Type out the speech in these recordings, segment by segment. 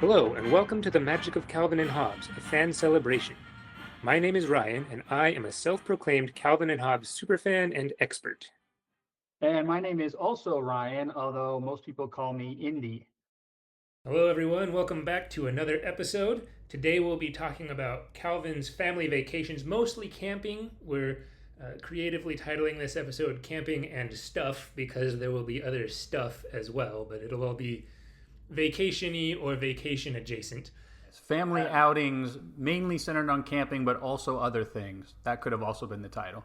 Hello, and welcome to the Magic of Calvin and Hobbes, a fan celebration. My name is Ryan, and I am a self-proclaimed Calvin and Hobbes superfan and expert. And my name is also Ryan, although most people call me Indy. Hello, everyone. Welcome back to another episode. Today we'll be talking about Calvin's family vacations, mostly camping. We're creatively titling this episode Camping and Stuff because there will be other stuff as well, but it'll all be vacation-y or vacation adjacent. Family outings, mainly centered on camping, but also other things. That could have also been the title.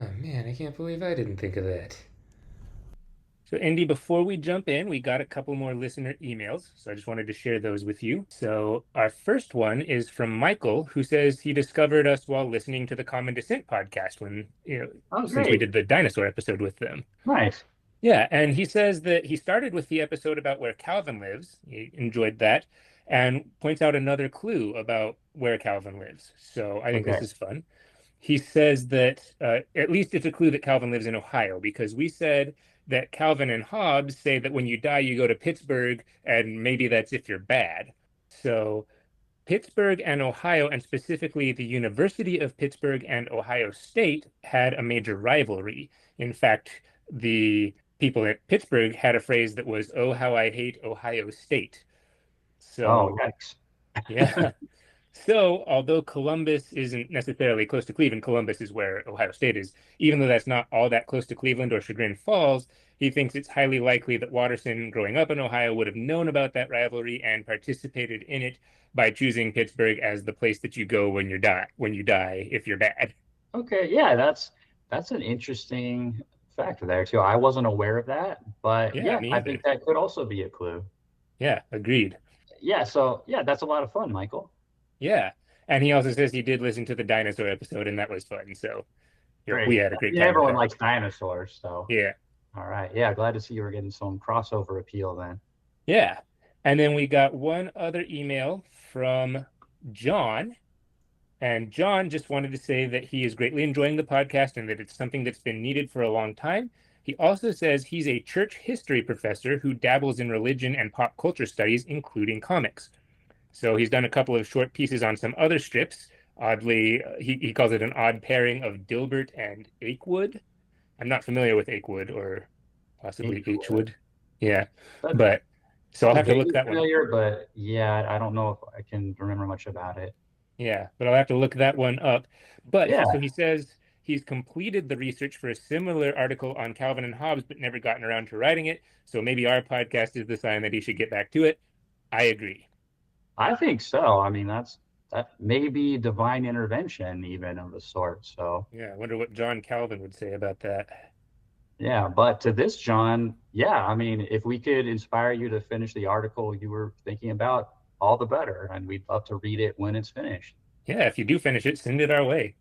Oh man, I can't believe I didn't think of that. So, Andy, before we jump in, we got a couple more listener emails. So, I just wanted to share those with you. So, our first one is from Michael, who says he discovered us while listening to the Common Descent podcast Oh, since we great. did the dinosaur episode with them. Nice. Yeah, and he says that he started with the episode about where Calvin lives. He enjoyed that and points out another clue about where Calvin lives. So, I think this Okay. is fun. He says that at least it's a clue that Calvin lives in Ohio because we said that Calvin and Hobbes say that when you die, you go to Pittsburgh, and maybe that's if you're bad. So Pittsburgh and Ohio, and specifically the University of Pittsburgh and Ohio State, had a major rivalry. In fact, the people at Pittsburgh had a phrase that was, "Oh, how I hate Ohio State." Oh, So, yikes. yeah. So, although Columbus isn't necessarily close to Cleveland, Columbus is where Ohio State is. Even though that's not all that close to Cleveland or Chagrin Falls, he thinks it's highly likely that Watterson, growing up in Ohio, would have known about that rivalry and participated in it by choosing Pittsburgh as the place that you go when you die if you're bad. Okay, yeah, that's an interesting factor there too. I wasn't aware of that, but Yeah, yeah, me I either. think that could also be a clue. Yeah, agreed. Yeah, so yeah, that's a lot of fun, Michael. Yeah. And he also says he did listen to the dinosaur episode and that was fun. So, we Great. had a great Yeah, time with everyone that. likes dinosaurs, so Yeah. all right. Yeah, glad to see you were getting some crossover appeal then. Yeah. And then we got one other email from John. And John just wanted to say that he is greatly enjoying the podcast and that it's something that's been needed for a long time. He also says he's a church history professor who dabbles in religion and pop culture studies, including comics. So he's done a couple of short pieces on some other strips. Oddly, he calls it an odd pairing of Dilbert and Achewood. I'm not familiar with Achewood or possibly Achewood. Hwood. Yeah, That but so I'll sounds have to look vaguely that one up. familiar, but yeah, I don't know if I can remember much about it. Yeah, but I'll have to look that one up. But Yeah, so he says he's completed the research for a similar article on Calvin and Hobbes, but never gotten around to writing it. So maybe our podcast is the sign that he should get back to it. I agree. I think so. I mean, that may be divine intervention even of a sort. So Yeah, I wonder what John Calvin would say about that. yeah, but to this, John, yeah, I mean, if we could inspire you to finish the article you were thinking about, all the better. And we'd love to read it when it's finished. Yeah, if you do finish it, send it our way.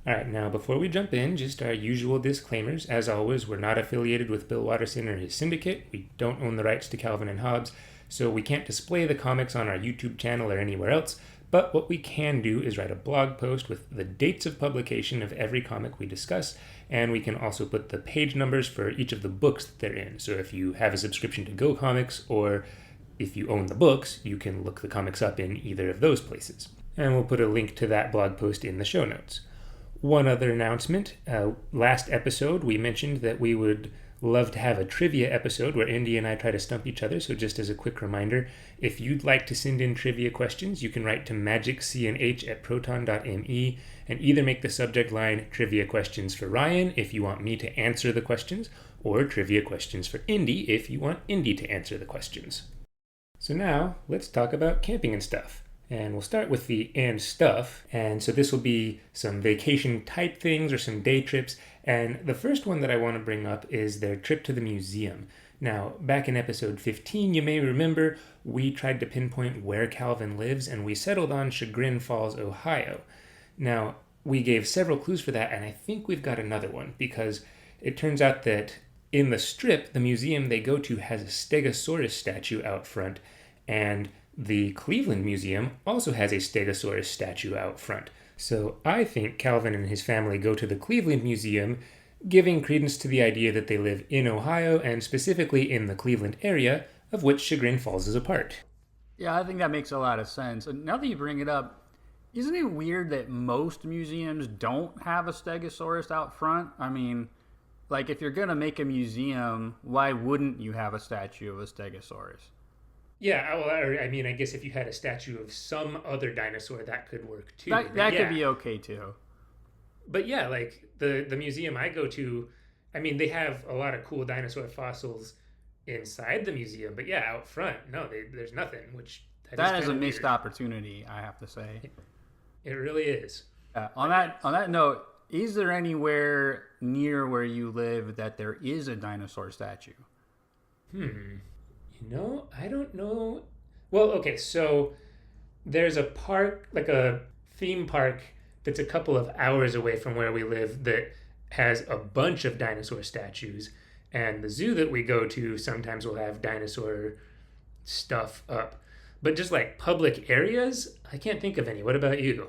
All right, now before we jump in, just our usual disclaimers. As always, we're not affiliated with Bill Watterson or his syndicate. We don't own the rights to Calvin and Hobbes, so we can't display the comics on our YouTube channel or anywhere else. But what we can do is write a blog post with the dates of publication of every comic we discuss, and we can also put the page numbers for each of the books that they're in. So if you have a subscription to Go Comics or if you own the books, you can look the comics up in either of those places. And we'll put a link to that blog post in the show notes. One other announcement. Last episode, we mentioned that we would love to have a trivia episode where Indy and I try to stump each other. So, just as a quick reminder, if you'd like to send in trivia questions, you can write to magiccnh@proton.me and either make the subject line trivia questions for Ryan if you want me to answer the questions, or trivia questions for Indy if you want Indy to answer the questions. So, now let's talk about camping and stuff. And we'll start with the and stuff. And so this will be some vacation type things or some day trips. And the first one that I want to bring up is their trip to the museum. Now, back in episode 15, you may remember we tried to pinpoint where Calvin lives and we settled on Chagrin Falls, Ohio. Now, we gave several clues for that, and I think we've got another one because it turns out that in the strip, the museum they go to has a Stegosaurus statue out front, and the Cleveland Museum also has a Stegosaurus statue out front. So I think Calvin and his family go to the Cleveland Museum, giving credence to the idea that they live in Ohio and specifically in the Cleveland area, of which Chagrin Falls is a part. Yeah, I think that makes a lot of sense. And now that you bring it up, isn't it weird that most museums don't have a stegosaurus out front? I mean, like if you're going to make a museum, why wouldn't you have a statue of a stegosaurus? Yeah, well, I mean, I guess if you had a statue of some other dinosaur, that could work too. That could be okay too. But yeah, like the museum I go to, I mean, they have a lot of cool dinosaur fossils inside the museum, but yeah, out front, no, there's nothing. Which that is a missed opportunity, I have to say. It really is. On that note, is there anywhere near where you live that there is a dinosaur statue? I don't know. Well, okay, so there's a park, like a theme park, that's a couple of hours away from where we live that has a bunch of dinosaur statues. And the zoo that we go to sometimes will have dinosaur stuff up. But just like public areas, I can't think of any. What about you?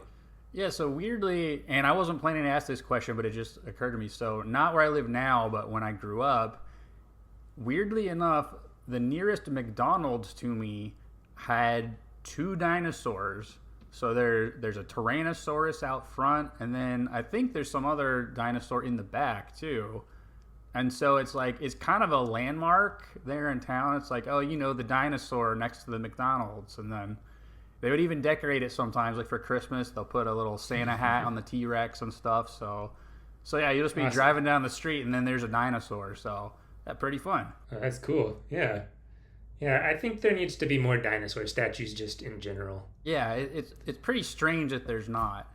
Yeah, so weirdly, and I wasn't planning to ask this question, but it just occurred to me. So, not where I live now, but when I grew up, weirdly enough, the nearest McDonald's to me had two dinosaurs. So there's a Tyrannosaurus out front, and then I think there's some other dinosaur in the back too. And so it's like, it's kind of a landmark there in town. It's like, oh, the dinosaur next to the McDonald's. And then they would even decorate it sometimes, like for Christmas, they'll put a little Santa hat on the T-Rex and stuff. So yeah, you'll just be driving down the street and then there's a dinosaur. So that's pretty fun. Oh, that's cool. Yeah. Yeah, I think there needs to be more dinosaur statues just in general. Yeah, it's pretty strange that there's not.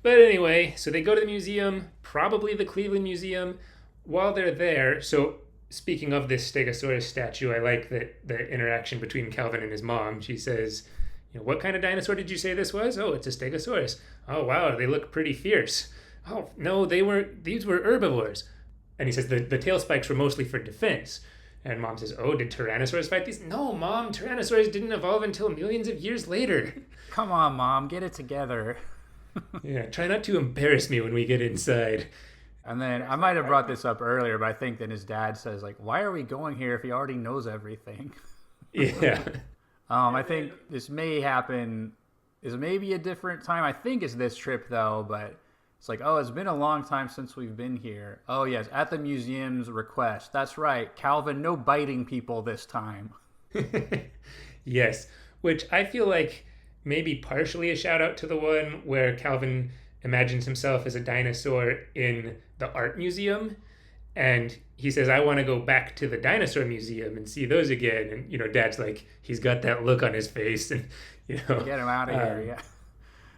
But anyway, so they go to the museum, probably the Cleveland Museum. While they're there, so speaking of this Stegosaurus statue, I like that the interaction between Calvin and his mom. She says, what kind of dinosaur did you say this was? Oh, it's a Stegosaurus. Oh, wow, they look pretty fierce. Oh, no, these were herbivores. And he says the tail spikes were mostly for defense. And mom says, oh, did Tyrannosaurs fight these? No, mom, Tyrannosaurs didn't evolve until millions of years later. Come on, mom, get it together. Yeah, try not to embarrass me when we get inside. And then I might have brought this up earlier, but I think then his dad says, like, why are we going here if he already knows everything? Yeah. I think this may happen, is maybe a different time. I think it's this trip, though, but it's like, oh, it's been a long time since we've been here. Oh, yes, at the museum's request. That's right. Calvin, no biting people this time. Yes, which I feel like maybe partially a shout out to the one where Calvin imagines himself as a dinosaur in the art museum. And he says, I want to go back to the dinosaur museum and see those again. And, Dad's like, he's got that look on his face. And, Get him out of here, yeah.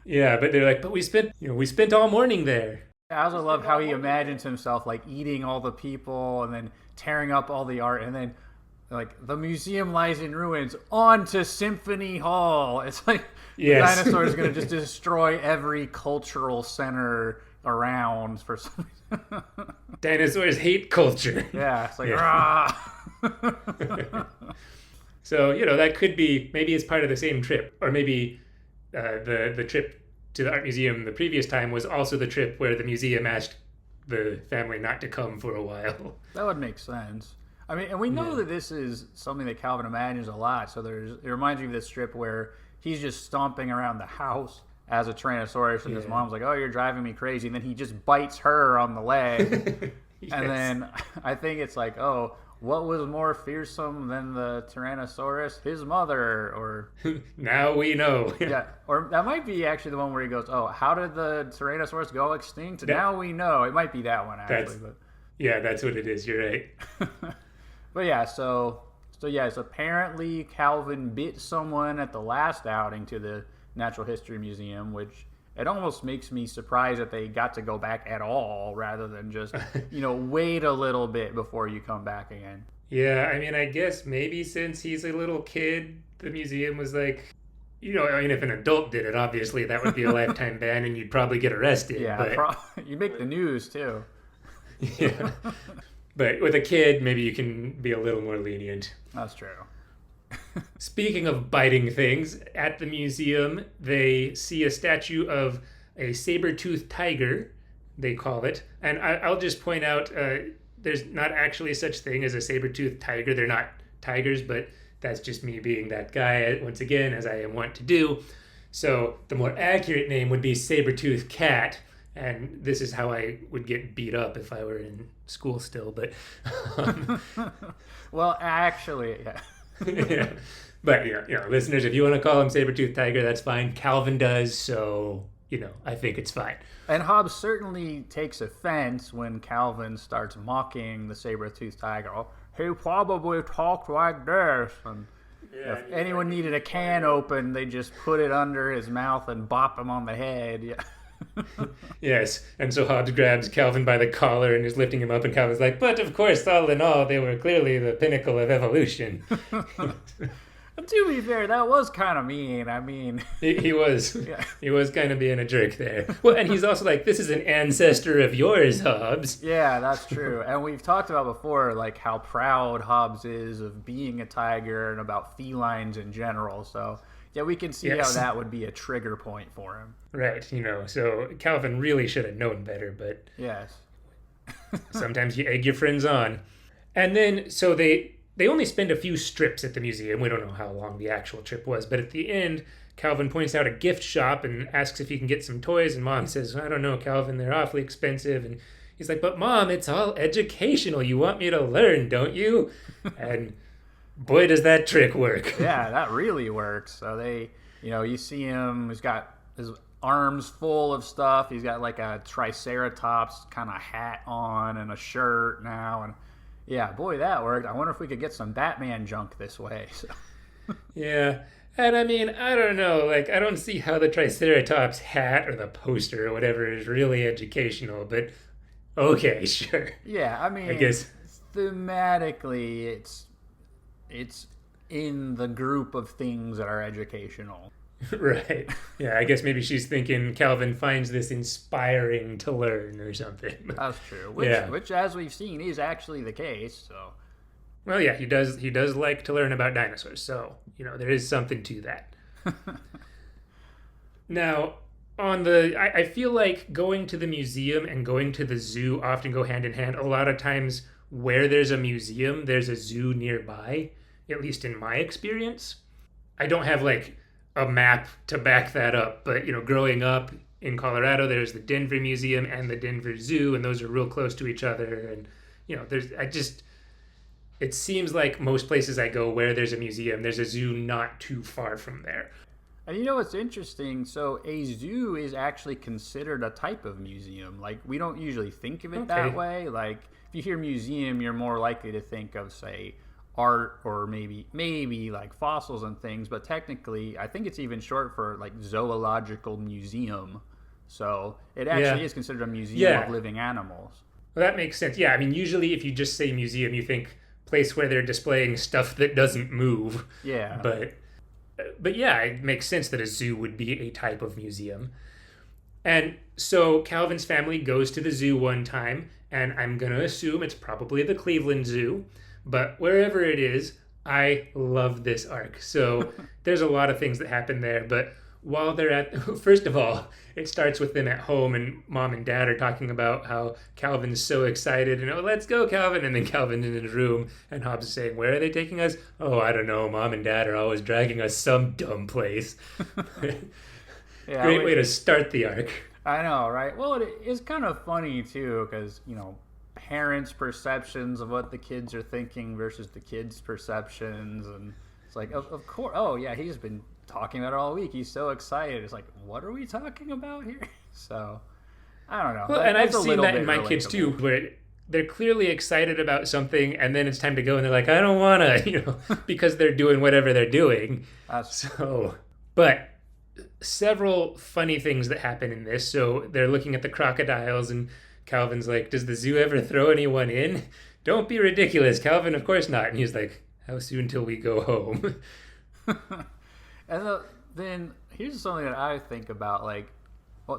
Yeah, but they're like, but we spent all morning there. I also love how he imagines himself like eating all the people and then tearing up all the art. And then like the museum lies in ruins, on to Symphony Hall. It's like yes. The dinosaur is going to just destroy every cultural center around for some reason. Dinosaurs hate culture. Yeah, it's like, rah. So, that could be, maybe it's part of the same trip. Or maybe the trip to the art museum the previous time was also the trip where the museum asked the family not to come for a while. That would make sense. I mean, and we know that this is something that Calvin imagines a lot. So it reminds me of this trip where he's just stomping around the house as a Tyrannosaurus, and his mom's like, oh, you're driving me crazy. And then he just bites her on the leg. Yes. And then I think it's like, oh, what was more fearsome than the Tyrannosaurus? His mother, or... Now we know. Yeah, or that might be actually the one where he goes, oh, how did the Tyrannosaurus go extinct? Now we know. It might be that one, actually. Yeah, that's what it is. You're right. But yeah, so yes, apparently Calvin bit someone at the last outing to the Natural History Museum, which it almost makes me surprised that they got to go back at all rather than just, wait a little bit before you come back again. Yeah, I mean, I guess maybe since he's a little kid, the museum was like, if an adult did it, obviously that would be a lifetime ban and you'd probably get arrested. Yeah, but... you make the news too. Yeah. But with a kid, maybe you can be a little more lenient. That's true. Speaking of biting things, at the museum, they see a statue of a saber-toothed tiger, they call it. And I'll just point out, there's not actually such thing as a saber-toothed tiger. They're not tigers, but that's just me being that guy, once again, as I am wont to do. So the more accurate name would be saber-toothed cat, and this is how I would get beat up if I were in school still. But well, actually, yeah. yeah. But listeners, if you want to call him saber-toothed tiger, that's fine. Calvin does, so I think it's fine. And Hobbes certainly takes offense when Calvin starts mocking the saber-toothed tiger. Oh, he probably talked like this. And if anyone needed a can open, they just put it under his mouth and bop him on the head. Yeah. Yes, and so Hobbes grabs Calvin by the collar and is lifting him up, and Calvin's like, but of course, all in all, they were clearly the pinnacle of evolution. To be fair, that was kind of mean. I mean... He was. Yeah. He was kind of being a jerk there. Well, and he's also like, this is an ancestor of yours, Hobbes. Yeah, that's true. And we've talked about before, like, how proud Hobbes is of being a tiger and about felines in general. So, yeah, we can see how that would be a trigger point for him. Right, so Calvin really should have known better, but... Yes. Sometimes you egg your friends on. And then, so they only spend a few strips at the museum. We don't know how long the actual trip was, but at the end, Calvin points out a gift shop and asks if he can get some toys, and Mom says, I don't know, Calvin, they're awfully expensive. And he's like, but Mom, it's all educational. You want me to learn, don't you? And boy, does that trick work. Yeah, that really works. So they, you see him, he's got his arms full of stuff. He's got like a Triceratops kind of hat on and a shirt now, and yeah, boy, that worked. I wonder if we could get some Batman junk this way. So. Yeah, and I mean, I don't know. Like, I don't see how the Triceratops hat or the poster or whatever is really educational, but okay, sure. Yeah, I mean, I guess thematically, it's in the group of things that are educational. Right. Yeah, I guess maybe she's thinking Calvin finds this inspiring to learn or something. That's true. Which, as we've seen, is actually the case. So. Well, yeah, he does like to learn about dinosaurs. So, there is something to that. Now, I feel like going to the museum and going to the zoo often go hand in hand. A lot of times where there's a museum, there's a zoo nearby, at least in my experience. I don't have like a map to back that up, but growing up in Colorado, there's the Denver Museum and the Denver Zoo, and those are real close to each other. And it seems like most places I go where there's a museum, there's a zoo not too far from there. And what's interesting? So a zoo is actually considered a type of museum. Like, we don't usually think of it that way. Like, if you hear museum, you're more likely to think of, say, art or maybe like fossils and things, but technically I think it's even short for like zoological museum. So it actually is considered a museum of living animals. Well, that makes sense. Yeah, I mean, usually if you just say museum, you think place where they're displaying stuff that doesn't move. Yeah. But yeah, it makes sense that a zoo would be a type of museum. And so Calvin's family goes to the zoo one time, and I'm going to assume it's probably the Cleveland Zoo. But wherever it is, I love this arc. So there's a lot of things that happen there. But while they're first of all, it starts with them at home, and Mom and Dad are talking about how Calvin's so excited, and let's go, Calvin. And then Calvin's in his room, and Hobbes is saying, where are they taking us? Oh, I don't know. Mom and Dad are always dragging us some dumb place. Great way to start the arc. I know, right? Well, it is kind of funny, too, because, parents' perceptions of what the kids are thinking versus the kids' perceptions, and it's like, of course, oh yeah, he's been talking about it all week. He's so excited. It's like, what are we talking about here? So, I don't know. Well, and I've seen that in my kids too, where they're clearly excited about something, and then it's time to go, and they're like, I don't want to, because they're doing whatever they're doing. But several funny things that happen in this. So they're looking at the crocodiles, and Calvin's like, does the zoo ever throw anyone in? Don't be ridiculous, Calvin. Of course not. And he's like, how soon till we go home? And then here's something that I think about.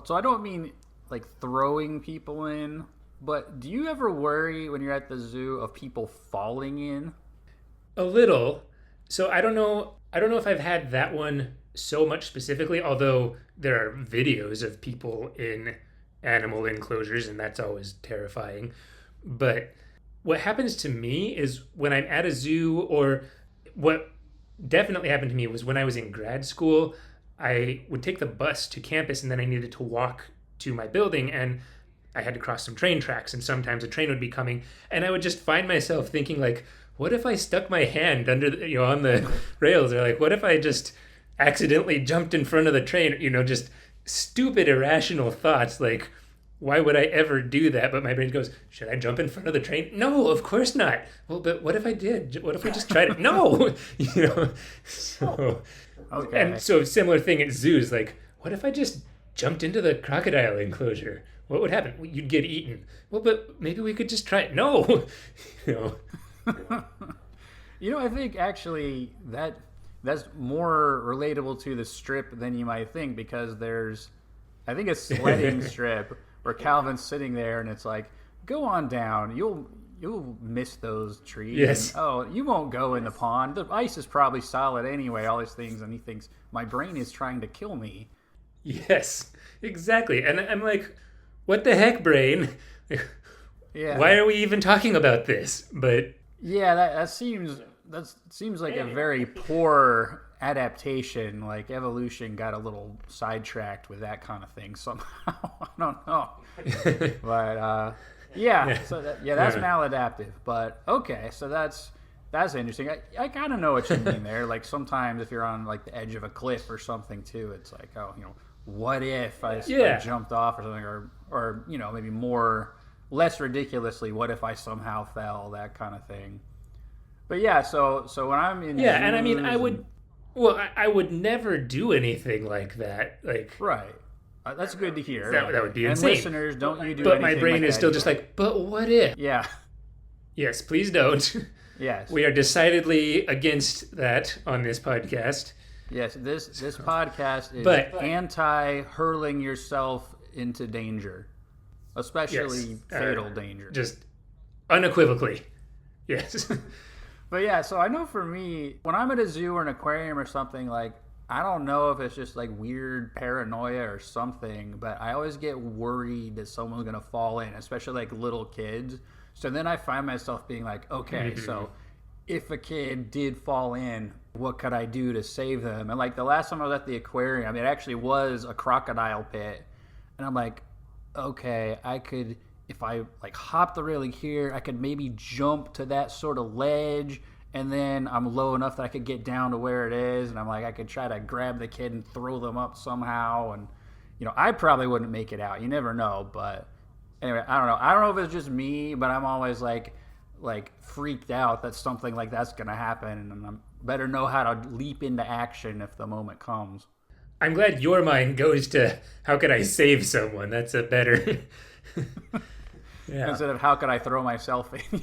So I don't mean like throwing people in, but do you ever worry when you're at the zoo of people falling in? A little. So I don't know if I've had that one so much specifically, although there are videos of people in animal enclosures, and that's always terrifying. But what happens to me is when I'm at a zoo, or what definitely happened to me was when I was in grad school. I would take the bus to campus, and then I needed to walk to my building, and I had to cross some train tracks, and sometimes a train would be coming, and I would just find myself thinking, like, what if I stuck my hand under the, on the rails, or like, what if I just accidentally jumped in front of the train, just stupid irrational thoughts, like, why would I ever do that? But my brain goes, should I jump in front of the train? No, of course not. Well, but what if I did? What if we just tried it? No, so, Okay. and so similar thing at zoos, like, what if I just jumped into the crocodile enclosure? What would happen? You'd get eaten. Well, but maybe we could just try it. No, I think actually that's more relatable to the strip than you might think, because there's, I think, a sledding strip where Calvin's sitting there and it's like, go on down, you'll miss those trees. Yes. And, you won't go in the pond. The ice is probably solid anyway, all these things. And he thinks, my brain is trying to kill me. Yes, exactly. And I'm like, what the heck, brain? Yeah. Why are we even talking about this? But yeah, that seems like a very poor adaptation. Like, evolution got a little sidetracked with that kind of thing somehow. I don't know. But so that's maladaptive. But okay, so that's interesting. I kind of know what you mean there. Like, sometimes if you're on like the edge of a cliff or something too, it's like, what if I jumped off or something, or maybe less ridiculously, what if I somehow fell, that kind of thing. But yeah, so when I'm in and I mean, I would never do anything like that. Like, right. That's good to hear. That would be and insane. Listeners, don't you do But anything my brain like is that still either. just like, but what if? Yeah. Yes, please don't. Yes. We are decidedly against that on this podcast. Yes, this podcast is But anti-hurling yourself into danger, especially fatal danger. Just unequivocally. Yes. But yeah, so I know for me, when I'm at a zoo or an aquarium or something, like, I don't know if it's just like weird paranoia or something, but I always get worried that someone's going to fall in, especially like little kids. So then I find myself being like, okay, so if a kid did fall in, what could I do to save them? And like the last time I was at the aquarium, it actually was a crocodile pit. And I'm like, okay, I could, if I like hop the railing here, I could maybe jump to that sort of ledge, and then I'm low enough that I could get down to where it is, and I'm like, I could try to grab the kid and throw them up somehow. And I probably wouldn't make it out. You never know. But anyway, I don't know. I don't know if it's just me, but I'm always like freaked out that something like that's gonna happen, and I better know how to leap into action if the moment comes. I'm glad your mind goes to how could I save someone. That's a better. Yeah. Instead of how could I throw myself in.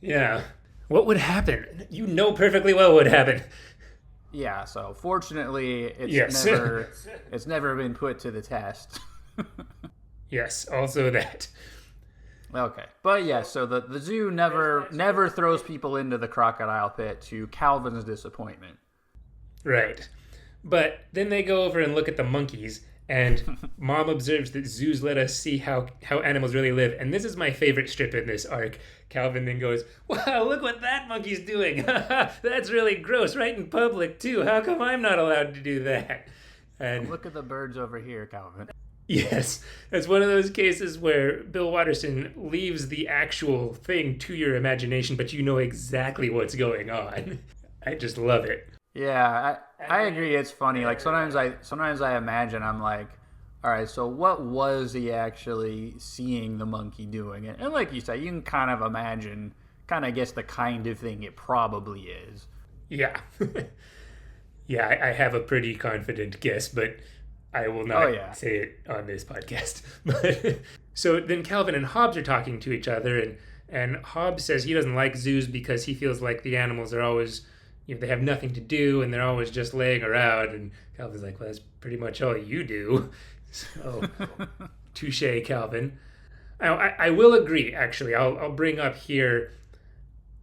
Yeah. What would happen? You know perfectly well what would happen. Yeah, so fortunately Yes. it's never been put to the test. Yes, also that. Okay. But yeah, so the zoo never throws people into the crocodile pit, to Calvin's disappointment. Right. But then they go over and look at the monkeys, and Mom observes that zoos let us see how animals really live. And this is my favorite strip in this arc. Calvin then goes, wow, look what that monkey's doing. That's really gross, right in public, too. How come I'm not allowed to do that? And Look at the birds over here, Calvin. yes, it's one of those cases where Bill Watterson leaves the actual thing to your imagination, but you know exactly what's going on. I just love it. Yeah, I agree. It's funny. Like sometimes I imagine, I'm like, all right, so what was he actually seeing the monkey doing? And like you say, you can kind of imagine, kind of guess the kind of thing it probably is. Yeah. Yeah, I have a pretty confident guess, but I will not say it on this podcast. But so then Calvin and Hobbes are talking to each other, and Hobbes says he doesn't like zoos because he feels like the animals are always, they have nothing to do and they're always just laying around. And Calvin's like, well, that's pretty much all you do. So, touche, Calvin. I will agree, actually. I'll bring up here,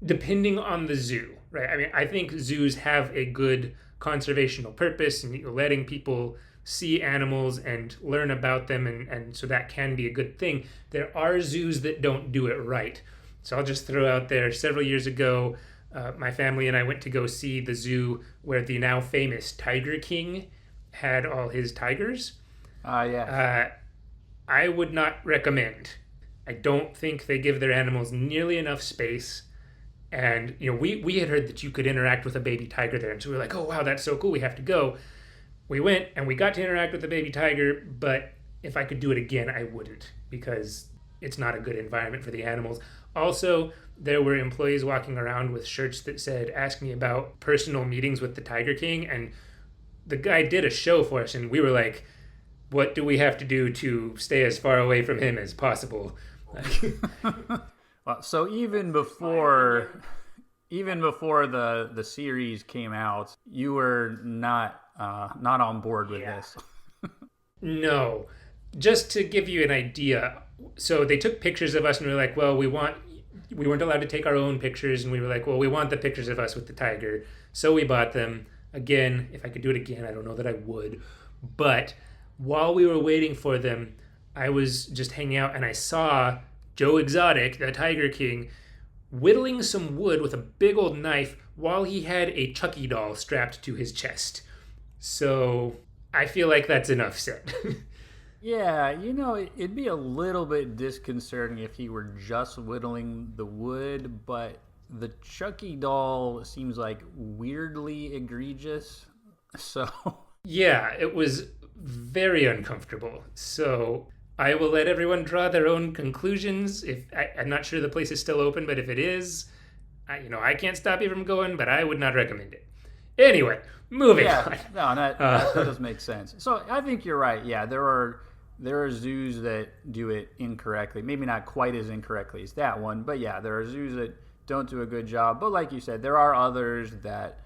depending on the zoo, right? I mean, I think zoos have a good conservational purpose, and letting people see animals and learn about them, and so that can be a good thing. There are zoos that don't do it right. So I'll just throw out there, several years ago, my family and I went to go see the zoo where the now famous Tiger King had all his tigers. Yes. I would not recommend. I don't think they give their animals nearly enough space. And, we had heard that you could interact with a baby tiger there. And so we were like, oh, wow, that's so cool. We have to go. We went and we got to interact with the baby tiger. But if I could do it again, I wouldn't, because it's not a good environment for the animals. Also, there were employees walking around with shirts that said, ask me about personal meetings with the Tiger King. And the guy did a show for us. And we were like, what do we have to do to stay as far away from him as possible? Well, so even before the series came out, you were not on board with this. No. Just to give you an idea, so they took pictures of us and we were like, well, we weren't allowed to take our own pictures, and we were like, well, we want the pictures of us with the tiger. So we bought them. Again, if I could do it again, I don't know that I would. But while we were waiting for them, I was just hanging out and I saw Joe Exotic, the Tiger King, whittling some wood with a big old knife while he had a Chucky doll strapped to his chest. So I feel like that's enough said. Yeah, it'd be a little bit disconcerting if he were just whittling the wood, but the Chucky doll seems like weirdly egregious. So yeah, it was very uncomfortable. So I will let everyone draw their own conclusions. I'm not sure the place is still open, but if it is, I can't stop you from going, but I would not recommend it. Anyway, moving on. No, that does make sense. So I think you're right. Yeah, there are zoos that do it incorrectly. Maybe not quite as incorrectly as that one, but yeah, there are zoos that don't do a good job. But like you said, there are others that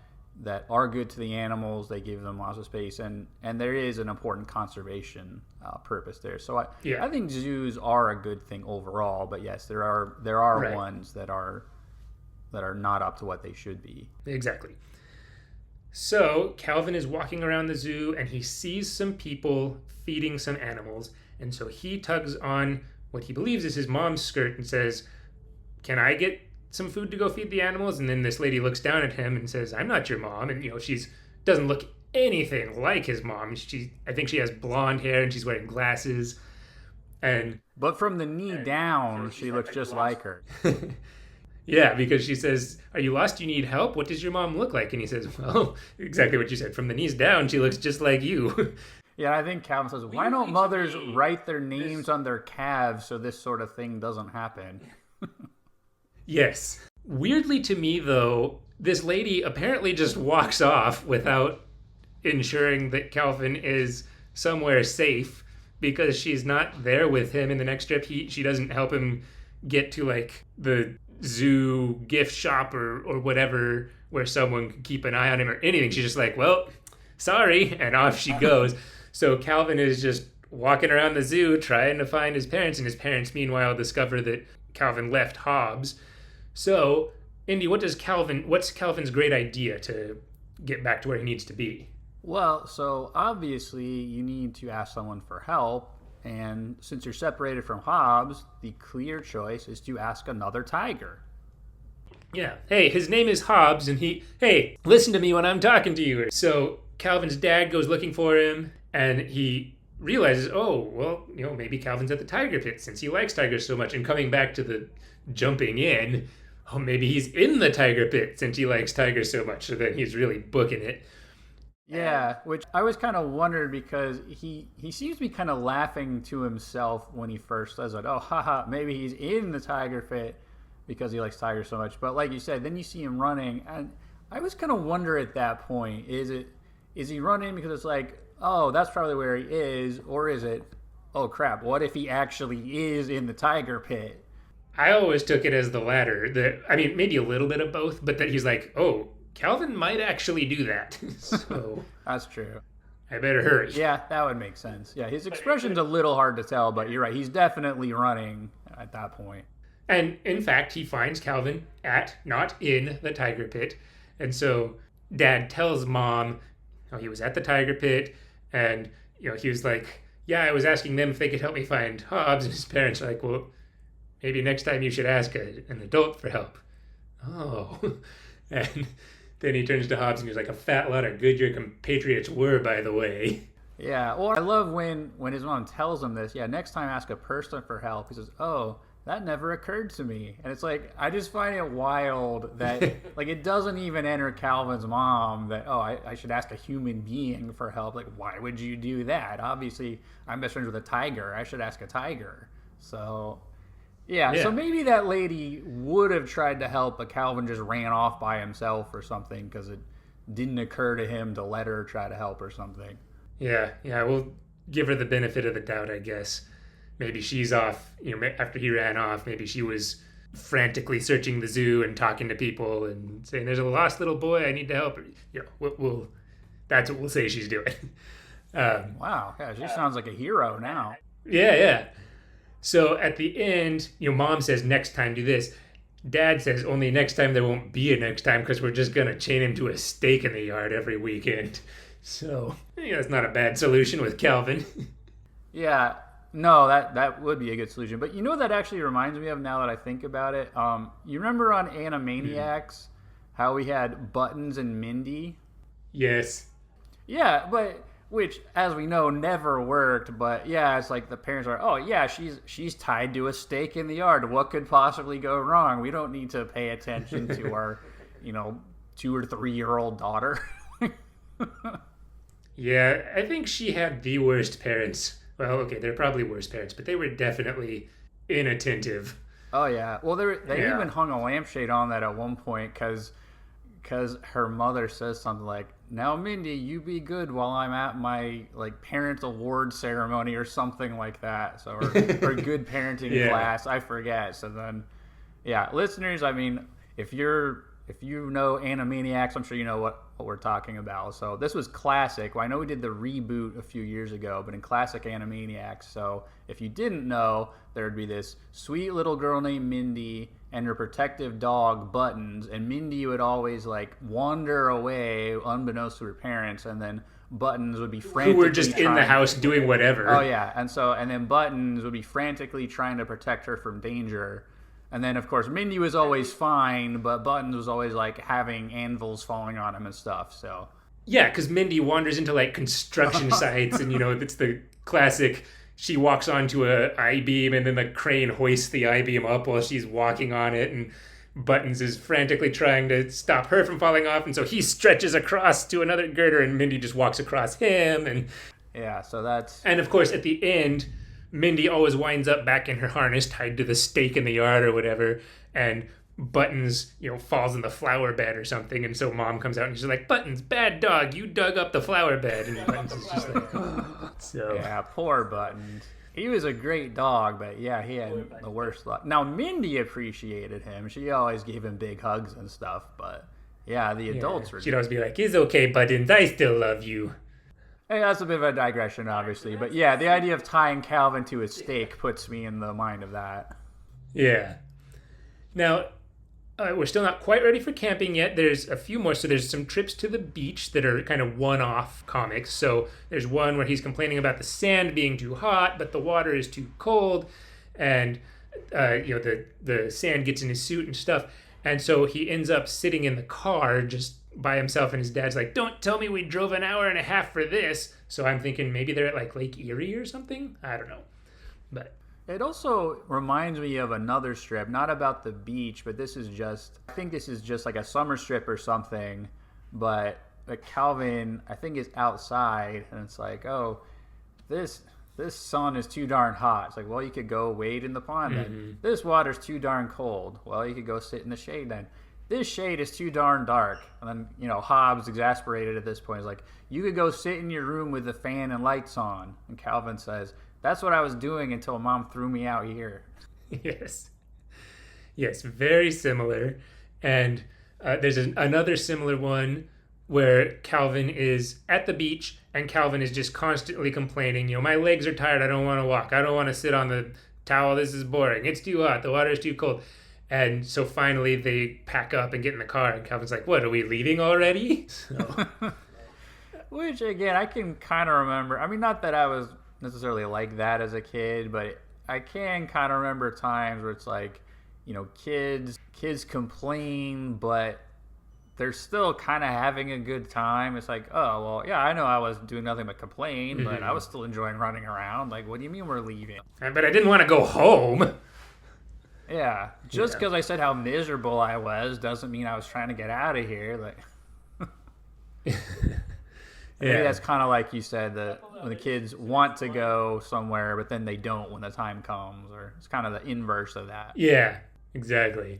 are good to the animals. They give them lots of space, and there is an important conservation purpose there. So I think zoos are a good thing overall. But yes, there are right. ones that are not up to what they should be. Exactly. So Calvin is walking around the zoo and he sees some people feeding some animals, and so he tugs on what he believes is his mom's skirt and says, "Can I get some food to go feed the animals?" And then this lady looks down at him and says, "I'm not your mom." And she's doesn't look anything like his mom. I think she has blonde hair and she's wearing glasses. But from the knee down, she looks just like her. Yeah, because she says, "Are you lost? Do you need help? What does your mom look like?" And he says, "Well, exactly what you said. From the knees down, she looks just like you." Yeah, I think Calvin says, why don't mothers write their names on their calves so this sort of thing doesn't happen? Yes. Weirdly to me, though, this lady apparently just walks off without ensuring that Calvin is somewhere safe, because she's not there with him in the next trip. She doesn't help him get to like the zoo gift shop or whatever where someone can keep an eye on him or anything. She's just like, well, sorry, and off she goes. So Calvin is just walking around the zoo trying to find his parents, and his parents meanwhile discover that Calvin left Hobbes. So, Indy, what's Calvin's great idea to get back to where he needs to be? Well, so obviously you need to ask someone for help, and since you're separated from Hobbes, the clear choice is to ask another tiger. Yeah. Hey, his name is Hobbes, and hey, listen to me when I'm talking to you. So Calvin's dad goes looking for him, and he realizes, oh, well, maybe Calvin's at the tiger pit since he likes tigers so much. And coming back to the jumping in, oh, maybe he's in the tiger pit since he likes tigers so much. So then he's really booking it. Yeah, which I was kind of wondering, because he seems to be kind of laughing to himself when he first says it. Oh, haha, maybe he's in the tiger pit because he likes tigers so much. But like you said, then you see him running, and I was kind of wonder at that point, is he running because it's like, oh, that's probably where he is, or is it, oh crap, what if he actually is in the tiger pit? I always took it as the latter. Maybe a little bit of both, but that he's like, oh, Calvin might actually do that. So that's true. I better hurry. Yeah, that would make sense. Yeah, his expression's a little hard to tell, but you're right. He's definitely running at that point. And in fact, he finds Calvin not in the tiger pit. And so Dad tells Mom, he was at the tiger pit, and he was like, yeah, I was asking them if they could help me find Hobbes, and his parents are like, well, maybe next time you should ask an adult for help. Oh. And then he turns to Hobbes and he's like, a fat lot of good your compatriots were, by the way. Yeah, or I love when his mom tells him this. Yeah, next time ask a person for help. He says, "Oh, that never occurred to me." And it's like, I just find it wild that like it doesn't even enter Calvin's mom that, oh, I should ask a human being for help. Like, why would you do that? Obviously, I'm best friends with a tiger. I should ask a tiger. So yeah, so maybe that lady would have tried to help, but Calvin just ran off by himself or something because it didn't occur to him to let her try to help or something. Yeah, we'll give her the benefit of the doubt, I guess. Maybe she's off, after he ran off, maybe she was frantically searching the zoo and talking to people and saying, there's a lost little boy, I need to help her. That's what we'll say she's doing. Wow, yeah, she sounds like a hero now. Yeah. So at the end, Mom says, next time do this. Dad says, only next time there won't be a next time because we're just going to chain him to a stake in the yard every weekend. So, that's not a bad solution with Calvin. Yeah, no, that would be a good solution. But what that actually reminds me of now that I think about it? You remember on Animaniacs how we had Buttons and Mindy? Yes. Yeah, but which, as we know, never worked. But yeah, it's like the parents are, oh yeah, she's tied to a stake in the yard. What could possibly go wrong? We don't need to pay attention to our, 2 or 3 year old daughter. Yeah, I think she had the worst parents. Well, okay, they're probably worse parents, but they were definitely inattentive. Oh yeah, well they even hung a lampshade on that at one point because her mother says something like, "Now Mindy, you be good while I'm at my parent award ceremony" or something like that. So or good parenting class, I forget. So then, yeah, listeners, I mean, if you know Animaniacs, I'm sure you know what we're talking about. So this was classic. Well, I know we did the reboot a few years ago, but in classic Animaniacs. So if you didn't know, there would be this sweet little girl named Mindy and her protective dog Buttons, and Mindy would always wander away unbeknownst to her parents, and then Buttons would be frantically who were just in the house doing whatever. Oh yeah, and then Buttons would be frantically trying to protect her from danger. And then, of course, Mindy was always fine, but Buttons was always, having anvils falling on him and stuff, so... Yeah, because Mindy wanders into, construction sites, and, it's the classic, she walks onto a I-beam, and then the crane hoists the I-beam up while she's walking on it, and Buttons is frantically trying to stop her from falling off, and so he stretches across to another girder, and Mindy just walks across him, and... Yeah, so that's... And, of course, at the end... Mindy always winds up back in her harness tied to the stake in the yard or whatever, and Buttons, falls in the flower bed or something, and so Mom comes out and she's like, "Buttons, bad dog, you dug up the flower bed," and Buttons is just like, oh. So yeah, poor Buttons. He was a great dog, but yeah, he had the worst luck. Now Mindy appreciated him; she always gave him big hugs and stuff. But yeah, the adults were. She'd always be like, "It's okay, Buttons, I still love you." Hey, that's a bit of a digression, obviously. But yeah, the idea of tying Calvin to a stake puts me in the mind of that. Yeah. Now, we're still not quite ready for camping yet. There's a few more. So there's some trips to the beach that are kind of one-off comics. So there's one where he's complaining about the sand being too hot, but the water is too cold. And, the sand gets in his suit and stuff. And so he ends up sitting in the car just by himself, and his dad's like, "Don't tell me we drove an hour and a half for this." So I'm thinking maybe they're at Lake Erie or something. I don't know. But it also reminds me of another strip, not about the beach, but I think this is just like a summer strip or something. But Calvin, I think, is outside, and it's like, oh, this sun is too darn hot. It's like, well, you could go wade in the pond then. Mm-hmm. This water's too darn cold. Well, you could go sit in the shade then. This shade is too darn dark. And then, Hobbes, exasperated at this point, is like, you could go sit in your room with the fan and lights on. And Calvin says, that's what I was doing until Mom threw me out here. Yes, very similar. And there's another similar one where Calvin is at the beach and Calvin is just constantly complaining, my legs are tired, I don't want to walk, I don't want to sit on the towel, this is boring, it's too hot, the water is too cold. And so finally they pack up and get in the car, and Calvin's like, "What, are we leaving already?" So. Which, again, I can kind of remember. I mean, not that I was necessarily like that as a kid, but I can kind of remember times where it's like, kids complain, but they're still kind of having a good time. It's like, oh, well, yeah, I know I was doing nothing but complain, but I was still enjoying running around. Like, what do you mean we're leaving? But I didn't want to go home. Yeah, just because I said how miserable I was doesn't mean I was trying to get out of here. Like, maybe that's kind of like you said, that when the kids want to go somewhere, but then they don't when the time comes, or it's kind of the inverse of that. Yeah, exactly.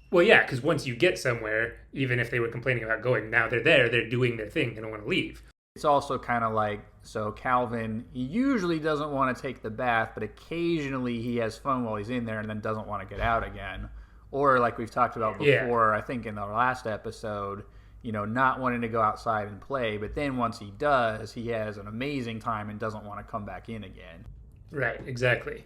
Well, yeah, because once you get somewhere, even if they were complaining about going, now they're there, they're doing their thing, they don't want to leave. It's also kind of like, so Calvin, he usually doesn't want to take the bath, but occasionally he has fun while he's in there and then doesn't want to get out again. Or like we've talked about before, I think in the last episode, not wanting to go outside and play, but then once he does, he has an amazing time and doesn't want to come back in again. Right, exactly.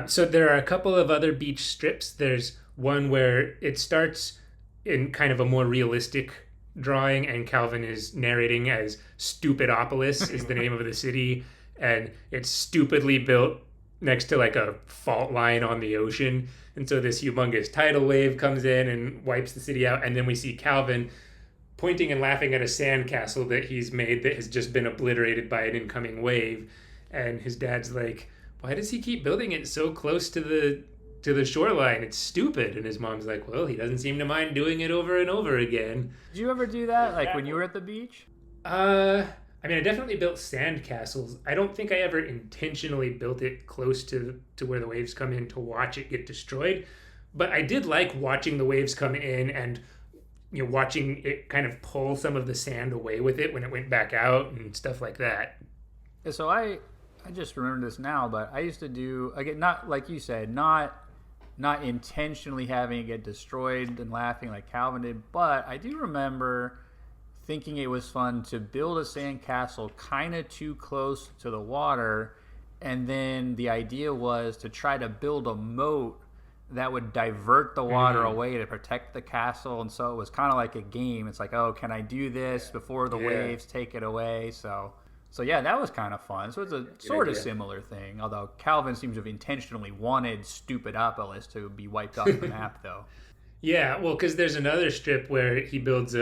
So there are a couple of other beach strips. There's one where it starts in kind of a more realistic drawing, and Calvin is narrating as Stupidopolis is the name of the city, and it's stupidly built next to like a fault line on the ocean. And so this humongous tidal wave comes in and wipes the city out, and then we see Calvin pointing and laughing at a sandcastle that he's made that has just been obliterated by an incoming wave. And his dad's like, why does he keep building it so close to the shoreline? It's stupid. And his mom's like, well, he doesn't seem to mind doing it over and over again. Did you ever do that, like when you were at the beach? I mean, I definitely built sandcastles. I don't think I ever intentionally built it close to where the waves come in to watch it get destroyed. But I did like watching the waves come in and watching it kind of pull some of the sand away with it when it went back out and stuff like that. Yeah, so I just remember this now, but I used to do, again, not like you said, not intentionally having it get destroyed and laughing like Calvin did, but I do remember thinking it was fun to build a sandcastle kind of too close to the water, and then the idea was to try to build a moat that would divert the water away to protect the castle. And so it was kind of like a game. It's like, oh, can I do this before the waves take it away? So yeah, that was kind of fun. So it's a sort of similar thing, although Calvin seems to have intentionally wanted Stupidopolis to be wiped off the map, though. Yeah, well, because there's another strip where he builds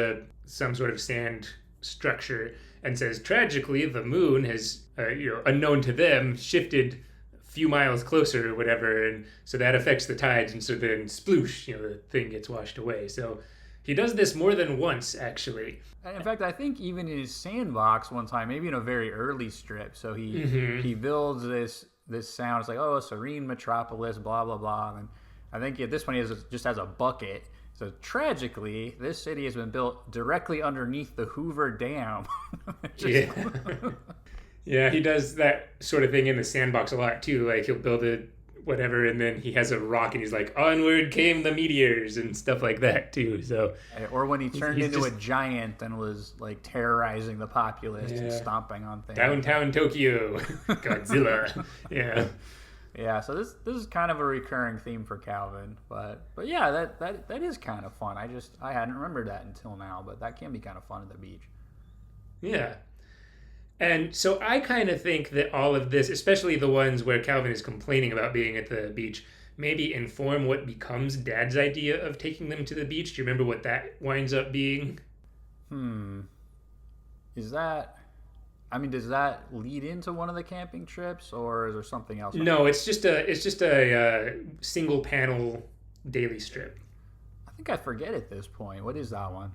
some sort of sand structure and says, tragically, the moon has, unknown to them, shifted a few miles closer or whatever, and so that affects the tides, and so then sploosh, the thing gets washed away. So he does this more than once, actually. In fact, I think even in his sandbox one time, maybe in a very early strip, so he builds this sound. It's like, oh, a serene metropolis, blah, blah, blah. And I think at this point he just has a bucket. So tragically, this city has been built directly underneath the Hoover Dam. Yeah, he does that sort of thing in the sandbox a lot, too. Like, he'll build it, whatever, and then he has a rock and he's like, onward came the meteors and stuff like that too. So, or when he turned into a giant and was like terrorizing the populace and stomping on things. Downtown Tokyo, Godzilla. Yeah, so this is kind of a recurring theme for Calvin, but yeah, that is kind of fun. I hadn't remembered that until now, but that can be kind of fun at the beach. Yeah. And so I kind of think that all of this, especially the ones where Calvin is complaining about being at the beach, maybe inform what becomes Dad's idea of taking them to the beach. Do you remember what that winds up being? Does that lead into one of the camping trips, or is there something else? No, it's just a single panel daily strip. I think I forget at this point. What is that one?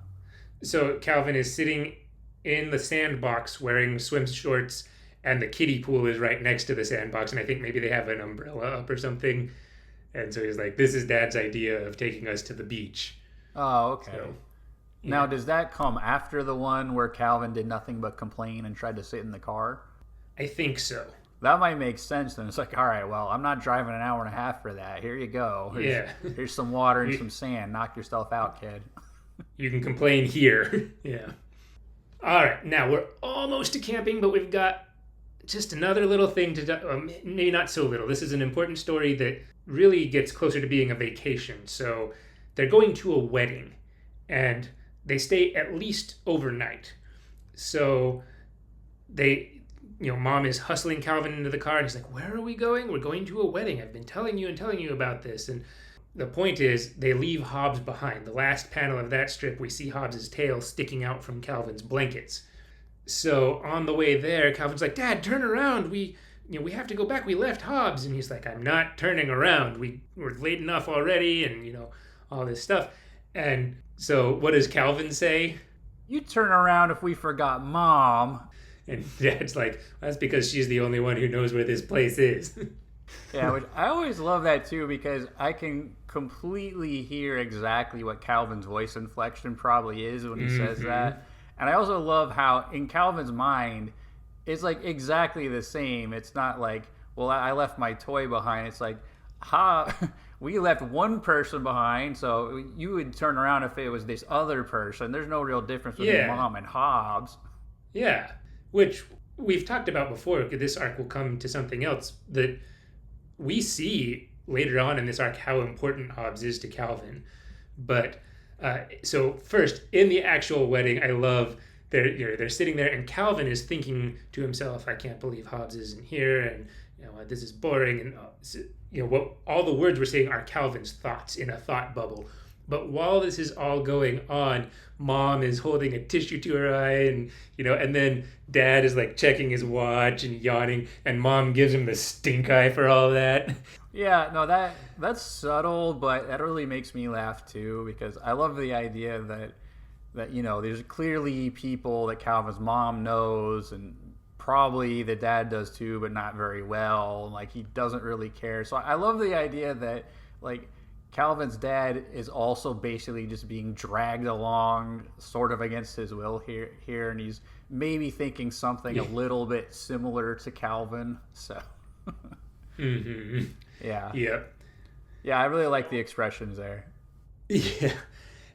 So Calvin is sitting in the sandbox wearing swim shorts, and the kiddie pool is right next to the sandbox, and I think maybe they have an umbrella up or something. And so he's like, this is Dad's idea of taking us to the beach. Oh, okay. So, now, does that come after the one where Calvin did nothing but complain and tried to sit in the car? I think so. That might make sense then. It's like, all right, well, I'm not driving an hour and a half for that. Here you go. Here's some water and some sand. Knock yourself out, kid. You can complain here. Yeah. All right, now we're almost to camping, but we've got just another little thing to do. Maybe not so little. This is an important story that really gets closer to being a vacation. So they're going to a wedding, and they stay at least overnight. So Mom is hustling Calvin into the car, and he's like, where are we going? We're going to a wedding. I've been telling you about this. And the point is they leave Hobbes behind. The last panel of that strip, we see Hobbes's tail sticking out from Calvin's blankets. So on the way there, Calvin's like, Dad, turn around. We have to go back. We left Hobbes. And he's like, I'm not turning around. We're late enough already, and all this stuff. And so what does Calvin say? You turn around if we forgot Mom. And Dad's like, that's because she's the only one who knows where this place is. Yeah, which I always love that too, because I can completely hear exactly what Calvin's voice inflection probably is when he says that. And I also love how in Calvin's mind, it's like exactly the same. It's not like, well, I left my toy behind. It's like, we left one person behind, so you would turn around if it was this other person. There's no real difference between Mom and Hobbes. Yeah, which we've talked about before. This arc will come to something else that we see later on in this arc how important Hobbes is to Calvin. But so first, in the actual wedding, I love they're sitting there, and Calvin is thinking to himself, I can't believe Hobbes isn't here, and this is boring, and what all the words we're saying are Calvin's thoughts in a thought bubble. But while this is all going on, Mom is holding a tissue to her eye, and then Dad is like checking his watch and yawning, and Mom gives him the stink eye for all that. Yeah, no, that's subtle, but that really makes me laugh too, because I love the idea that there's clearly people that Calvin's mom knows, and probably the dad does too, but not very well. Like, he doesn't really care. So I love the idea that like Calvin's dad is also basically just being dragged along sort of against his will here, and he's maybe thinking something a little bit similar to Calvin. So yeah. I really like the expressions there. Yeah.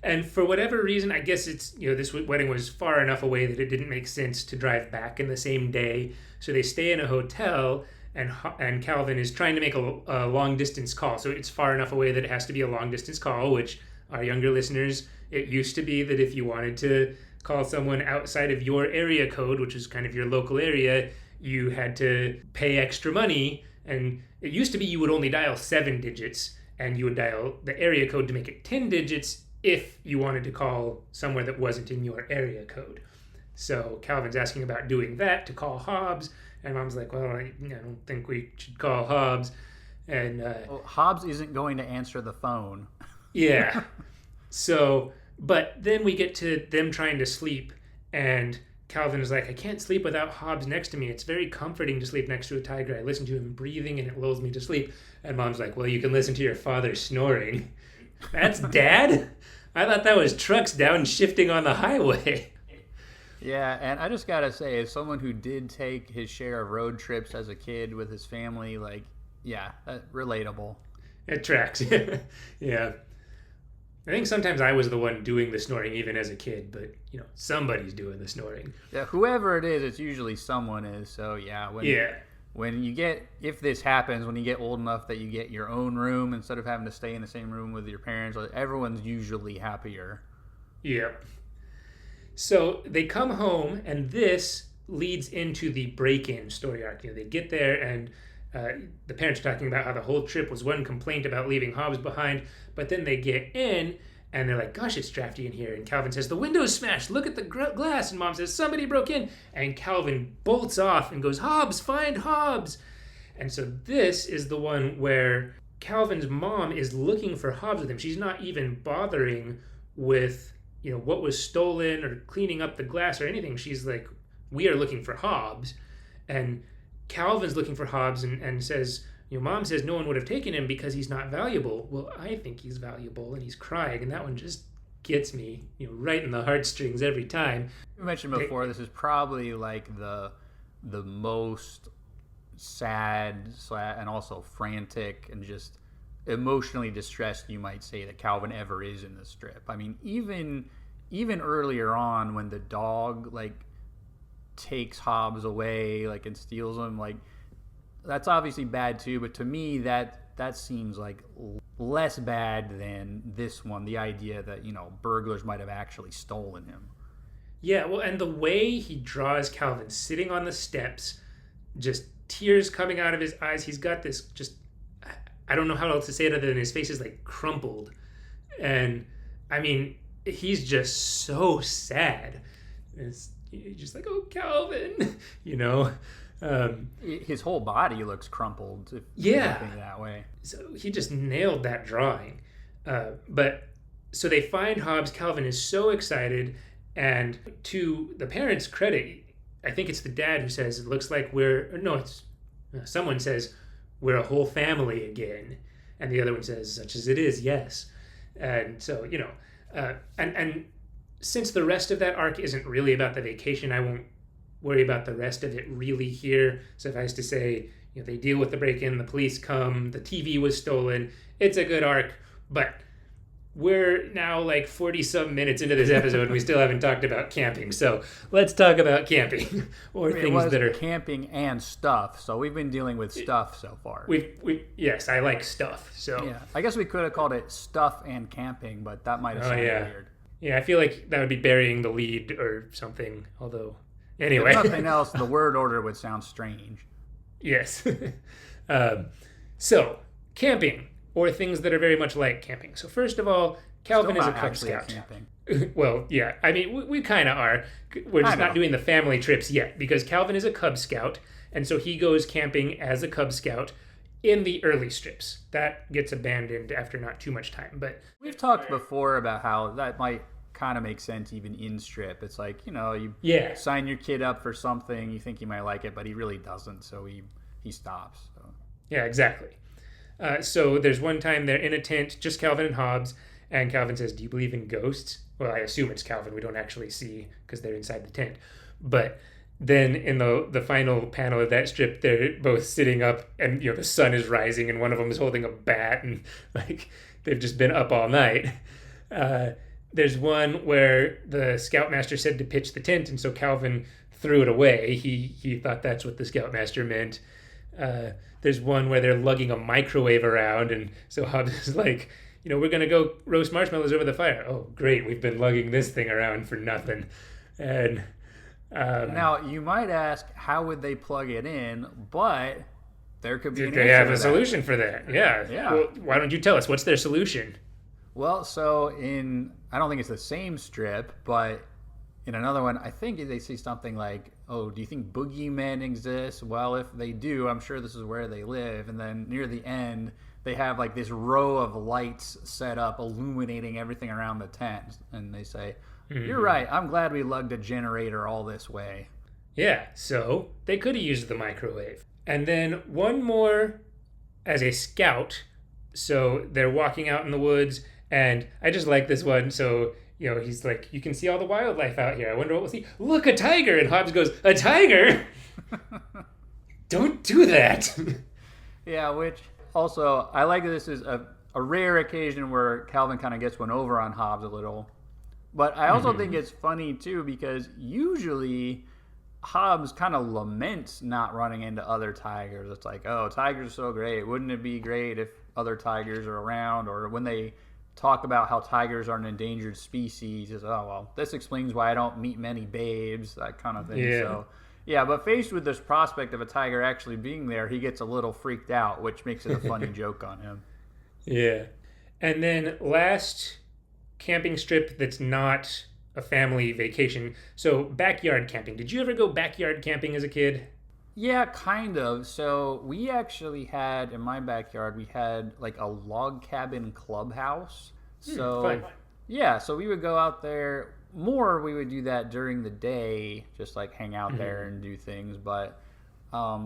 And for whatever reason, I guess it's, this wedding was far enough away that it didn't make sense to drive back in the same day. So they stay in a hotel, and Calvin is trying to make a long distance call. So it's far enough away that it has to be a long distance call, which our younger listeners, it used to be that if you wanted to call someone outside of your area code, which is kind of your local area, you had to pay extra money. And it used to be you would only dial 7 digits, and you would dial the area code to make it 10 digits if you wanted to call somewhere that wasn't in your area code. So Calvin's asking about doing that to call Hobbes, and Mom's like, well, I don't think we should call Hobbes. And Hobbes isn't going to answer the phone. Yeah. So, but then we get to them trying to sleep, and Calvin is like, I can't sleep without Hobbes next to me. It's very comforting to sleep next to a tiger. I listen to him breathing, and it lulls me to sleep. And Mom's like, well, you can listen to your father snoring. That's Dad? I thought that was trucks downshifting on the highway. Yeah, and I just gotta say, as someone who did take his share of road trips as a kid with his family, relatable. It tracks. Yeah. I think sometimes I was the one doing the snoring even as a kid, but, somebody's doing the snoring. Yeah, whoever it is, it's usually someone is. So, yeah. If this happens, when you get old enough that you get your own room instead of having to stay in the same room with your parents, everyone's usually happier. Yep. So they come home, and this leads into the break-in story arc. They get there, and the parents are talking about how the whole trip was one complaint about leaving Hobbes behind, but then they get in, and they're like, gosh, it's drafty in here. And Calvin says, the window's smashed. Look at the glass. And Mom says, somebody broke in. And Calvin bolts off and goes, Hobbes, find Hobbes. And so this is the one where Calvin's mom is looking for Hobbes with him. She's not even bothering with, what was stolen or cleaning up the glass or anything. She's like, we are looking for Hobbes. And Calvin's looking for Hobbes and says, Mom says no one would have taken him because he's not valuable. Well, I think he's valuable, and he's crying, and that one just gets me, right in the heartstrings every time. You mentioned before, this is probably like the most sad and also frantic and just emotionally distressed, you might say, that Calvin ever is in the strip. I mean, even earlier on when the dog takes Hobbes away and steals him, that's obviously bad too, but to me that seems like less bad than this one, the idea that burglars might have actually stolen him. Yeah, well, and the way he draws Calvin sitting on the steps, just tears coming out of his eyes, he's got this just I don't know how else to say it other than his face is like crumpled. And I mean, he's just so sad. It's just like, oh, Calvin, you know? His whole body looks crumpled, if Yeah. you think that way. So he just nailed that drawing. But so they find Hobbes. Calvin is so excited. And to the parents' credit, I think it's the dad who says, it looks like someone says, we're a whole family again. And the other one says, such as it is, yes. And so, you know, and since the rest of that arc isn't really about the vacation, I won't worry about the rest of it really here. Suffice to say, you know, they deal with the break-in, the police come, the TV was stolen. It's a good arc, but we're now like 40-some minutes into this episode and we still haven't talked about camping. So let's talk about camping or things that are camping and stuff. So we've been dealing with stuff so far. Yes, I like stuff. So yeah, I guess we could have called it stuff and camping, but that might have sounded weird. Yeah, I feel like that would be burying the lead or something. Although, anyway, if nothing else, the word order would sound strange. Yes. So camping. Or things that are very much like camping. So first of all, Calvin is a Cub Scout. Well, yeah. I mean, we kind of are. We're just not doing the family trips yet because Calvin is a Cub Scout, and so he goes camping as a Cub Scout in the early strips. That gets abandoned after not too much time. But we've talked before about how that might kind of make sense even in strip. It's like, you know, you sign your kid up for something, you think he might like it, but he really doesn't, so he stops. So. Yeah, exactly. So there's one time they're in a tent, just Calvin and Hobbes, and Calvin says, do you believe in ghosts? Well, I assume it's Calvin. We don't actually see because they're inside the tent. But then in the final panel of that strip, they're both sitting up and, you know, the sun is rising and one of them is holding a bat and like they've just been up all night. There's one where the scoutmaster said to pitch the tent, and so Calvin threw it away. He thought that's what the scoutmaster meant. There's one where they're lugging a microwave around, and so Hobbes is like, you know, we're going to go roast marshmallows over the fire. Oh, great, we've been lugging this thing around for nothing. And now, you might ask, how would they plug it in? But there could be they have a solution for that. Yeah. Well, why don't you tell us? What's their solution? Well, so I don't think it's the same strip, but in another one, I think they say something like, oh, do you think boogeymen exist? Well, if they do, I'm sure this is where they live. And then near the end, they have like this row of lights set up illuminating everything around the tent. And they say, you're right, I'm glad we lugged a generator all this way. Yeah, so they could have used the microwave. And then one more as a scout. So they're walking out in the woods, and I just like this one. So, you know, he's like, you can see all the wildlife out here. I wonder what we'll see. Look, a tiger. And Hobbes goes, a tiger? Don't do that. Yeah, which also, I like this is a rare occasion where Calvin kind of gets one over on Hobbes a little. But I also think it's funny, too, because usually Hobbes kind of laments not running into other tigers. It's like, oh, tigers are so great. Wouldn't it be great if other tigers are around? Or when they talk about how tigers are an endangered species, is, oh, well, this explains why I don't meet many babes, that kind of thing. Yeah. So, yeah, but faced with this prospect of a tiger actually being there, he gets a little freaked out, which makes it a funny joke on him. Yeah. And then last camping strip that's not a family vacation. So backyard camping. Did you ever go backyard camping as a kid? Yeah, kind of. So we actually had, in my backyard, we had like a log cabin clubhouse. So fun. Yeah, so we would go out there. More, we would do that during the day, just like hang out there and do things. But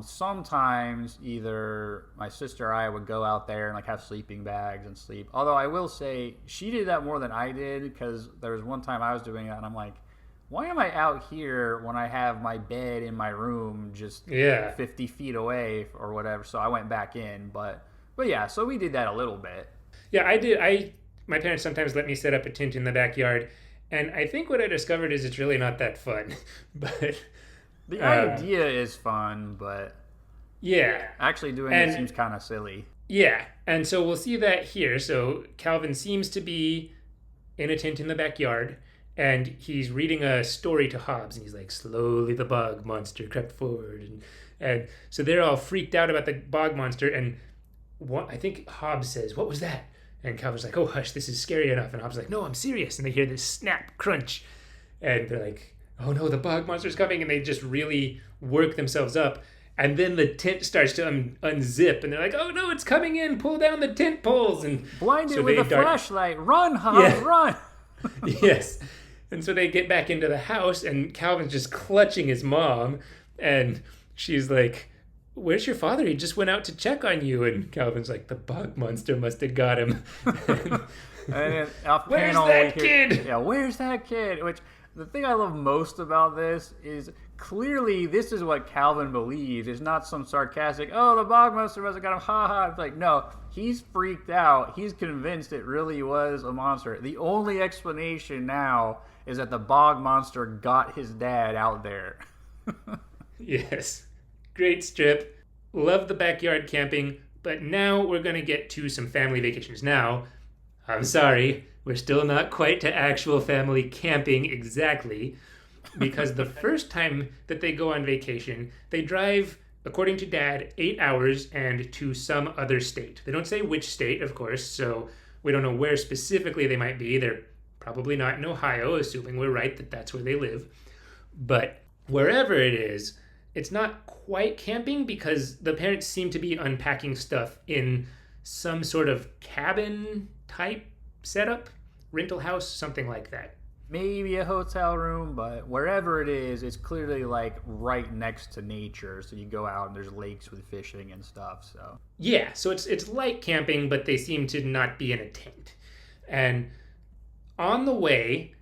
sometimes either my sister or I would go out there and like have sleeping bags and sleep. Although I will say she did that more than I did, because there was one time I was doing that and I'm like, why am I out here when I have my bed in my room just 50 feet away or whatever? So I went back in. But yeah, so we did that a little bit. Yeah, I did. My parents sometimes let me set up a tent in the backyard. And I think what I discovered is it's really not that fun. But the idea is fun, but actually doing it seems kind of silly. Yeah, and so we'll see that here. So Calvin seems to be in a tent in the backyard, and he's reading a story to Hobbes, and he's like, slowly the bog monster crept forward. And so they're all freaked out about the bog monster, and I think Hobbes says, "What was that?" And Calvin's like, "Oh, hush, this is scary enough." And Hobbes is like, "No, I'm serious." And they hear this snap, crunch. And they're like, "Oh no, the bog monster's coming." And they just really work themselves up. And then the tent starts to unzip. And they're like, "Oh no, it's coming in. Pull down the tent poles." And blind it with a flashlight. Run, Hobbes, run. Yes. And so they get back into the house, and Calvin's just clutching his mom, and she's like, "Where's your father? He just went out to check on you." And Calvin's like, "The bog monster must have got him." And then off "Where's panel, that kid?" Yeah, where's that kid? Which, the thing I love most about this is clearly this is what Calvin believes. It's not some sarcastic, "Oh, the bog monster must have got him, ha ha." It's like, no, he's freaked out. He's convinced it really was a monster. The only explanation now is that the bog monster got his dad out there. Yes. Great strip. Love the backyard camping. But now we're going to get to some family vacations. Now, I'm sorry, we're still not quite to actual family camping exactly. Because the first time that they go on vacation, they drive, according to Dad, 8 hours and to some other state. They don't say which state, of course, so we don't know where specifically they might be. They're probably not in Ohio, assuming we're right that that's where they live. But wherever it is, it's not quite camping because the parents seem to be unpacking stuff in some sort of cabin type setup, rental house, something like that. Maybe a hotel room, but wherever it is, it's clearly like right next to nature. So you go out and there's lakes with fishing and stuff. So yeah, so it's like camping, but they seem to not be in a tent. And on the way,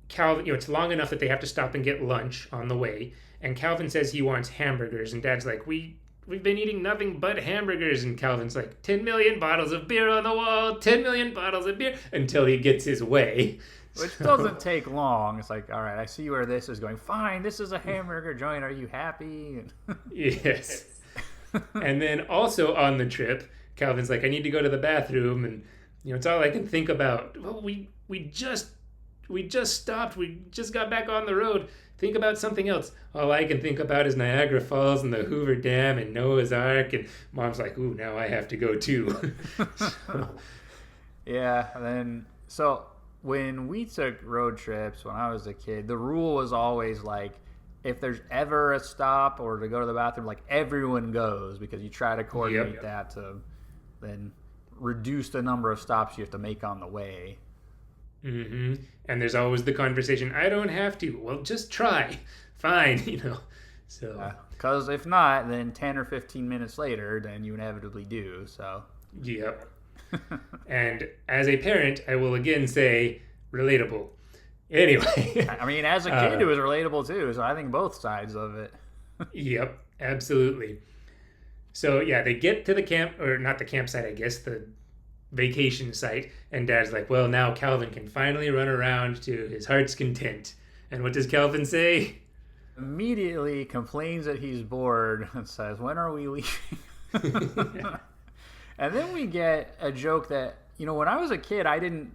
Calvin, it's long enough that they have to stop and get lunch on the way. And Calvin says he wants hamburgers, and Dad's like, we've been eating nothing but hamburgers. And Calvin's like, 10 million bottles of beer on the wall, 10 million bottles of beer, until he gets his way. Which doesn't take long. It's like, all right, I see where this is going. Fine, this is a hamburger joint. Are you happy? Yes. And then also on the trip, Calvin's like, I need to go to the bathroom, and it's all I can think about. Well, we just stopped. We just got back on the road. Think about something else. All I can think about is Niagara Falls and the Hoover Dam and Noah's Ark. And Mom's like, ooh, now I have to go too. Yeah, and then so when we took road trips when I was a kid, the rule was always like, if there's ever a stop or to go to the bathroom, like everyone goes, because you try to coordinate that to then reduce the number of stops you have to make on the way. Mm-hmm. And there's always the conversation, I don't have to. Well, just try. Fine, So because if not, then 10 or 15 minutes later, then you inevitably do. So yep. And as a parent, I will again say relatable. Anyway. I mean, as a kid, it was relatable too. So I think both sides of it. Yep, absolutely. So yeah, they get to the camp, or not the campsite, I guess, the vacation site, and Dad's like, well, now Calvin can finally run around to his heart's content. And what does Calvin say? Immediately complains that he's bored and says, when are we leaving? And then we get a joke that, when I was a kid, I didn't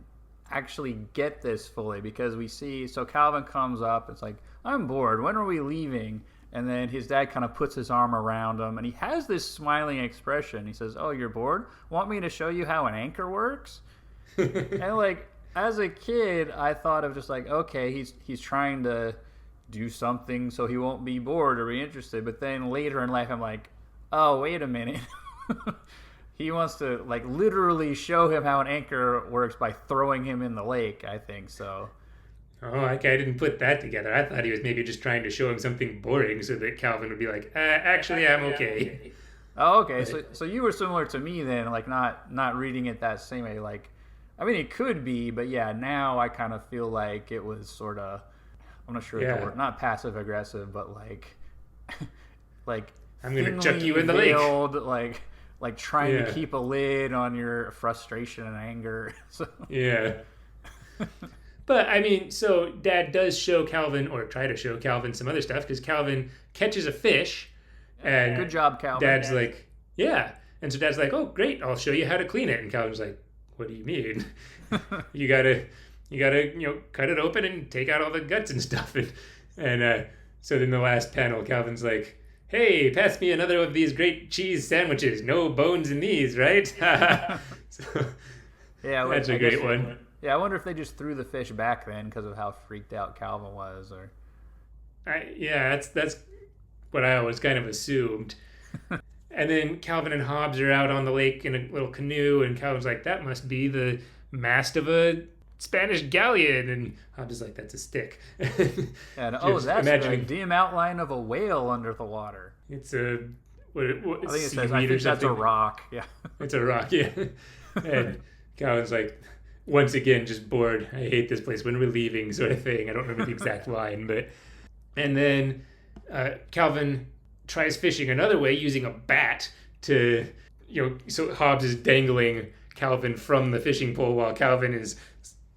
actually get this fully, because we see, so Calvin comes up, it's like, I'm bored, when are we leaving? And then his dad kind of puts his arm around him, and he has this smiling expression. He says, oh, you're bored? Want me to show you how an anchor works? And like, as a kid, I thought of just like, okay, he's trying to do something so he won't be bored or be interested. But then later in life, I'm like, oh, wait a minute. He wants to like literally show him how an anchor works by throwing him in the lake, I think so. Oh, okay, I didn't put that together. I thought he was maybe just trying to show him something boring so that Calvin would be like, actually, I'm okay. Oh, okay. So you were similar to me then, like not reading it that same way. Like, I mean, it could be, but yeah, now I kind of feel like it was sort of, I'm not sure what the word, not passive aggressive, but like I'm going to chuck you in the lake. Like trying to keep a lid on your frustration and anger. So. Yeah. But, I mean, so Dad does show Calvin, or try to show Calvin, some other stuff, because Calvin catches a fish. And good job, Calvin. Dad's like, yeah. And so Dad's like, oh, great, I'll show you how to clean it. And Calvin's like, what do you mean? You gotta cut it open and take out all the guts and stuff. And so then the last panel, Calvin's like, hey, pass me another of these great cheese sandwiches. No bones in these, right? So, Yeah, that's a great one. Yeah, I wonder if they just threw the fish back then because of how freaked out Calvin was, or. Yeah, that's what I always kind of assumed. And then Calvin and Hobbes are out on the lake in a little canoe, and Calvin's like, that must be the mast of a Spanish galleon. And Hobbes is like, that's a stick. And that's the dim outline of a whale under the water. It's a, I think that's a rock. Yeah. It's a rock, yeah. And Calvin's like, once again, just bored. I hate this place. When we're leaving, sort of thing. I don't remember the exact line, but. And then Calvin tries fishing another way using a bat to, so Hobbes is dangling Calvin from the fishing pole while Calvin is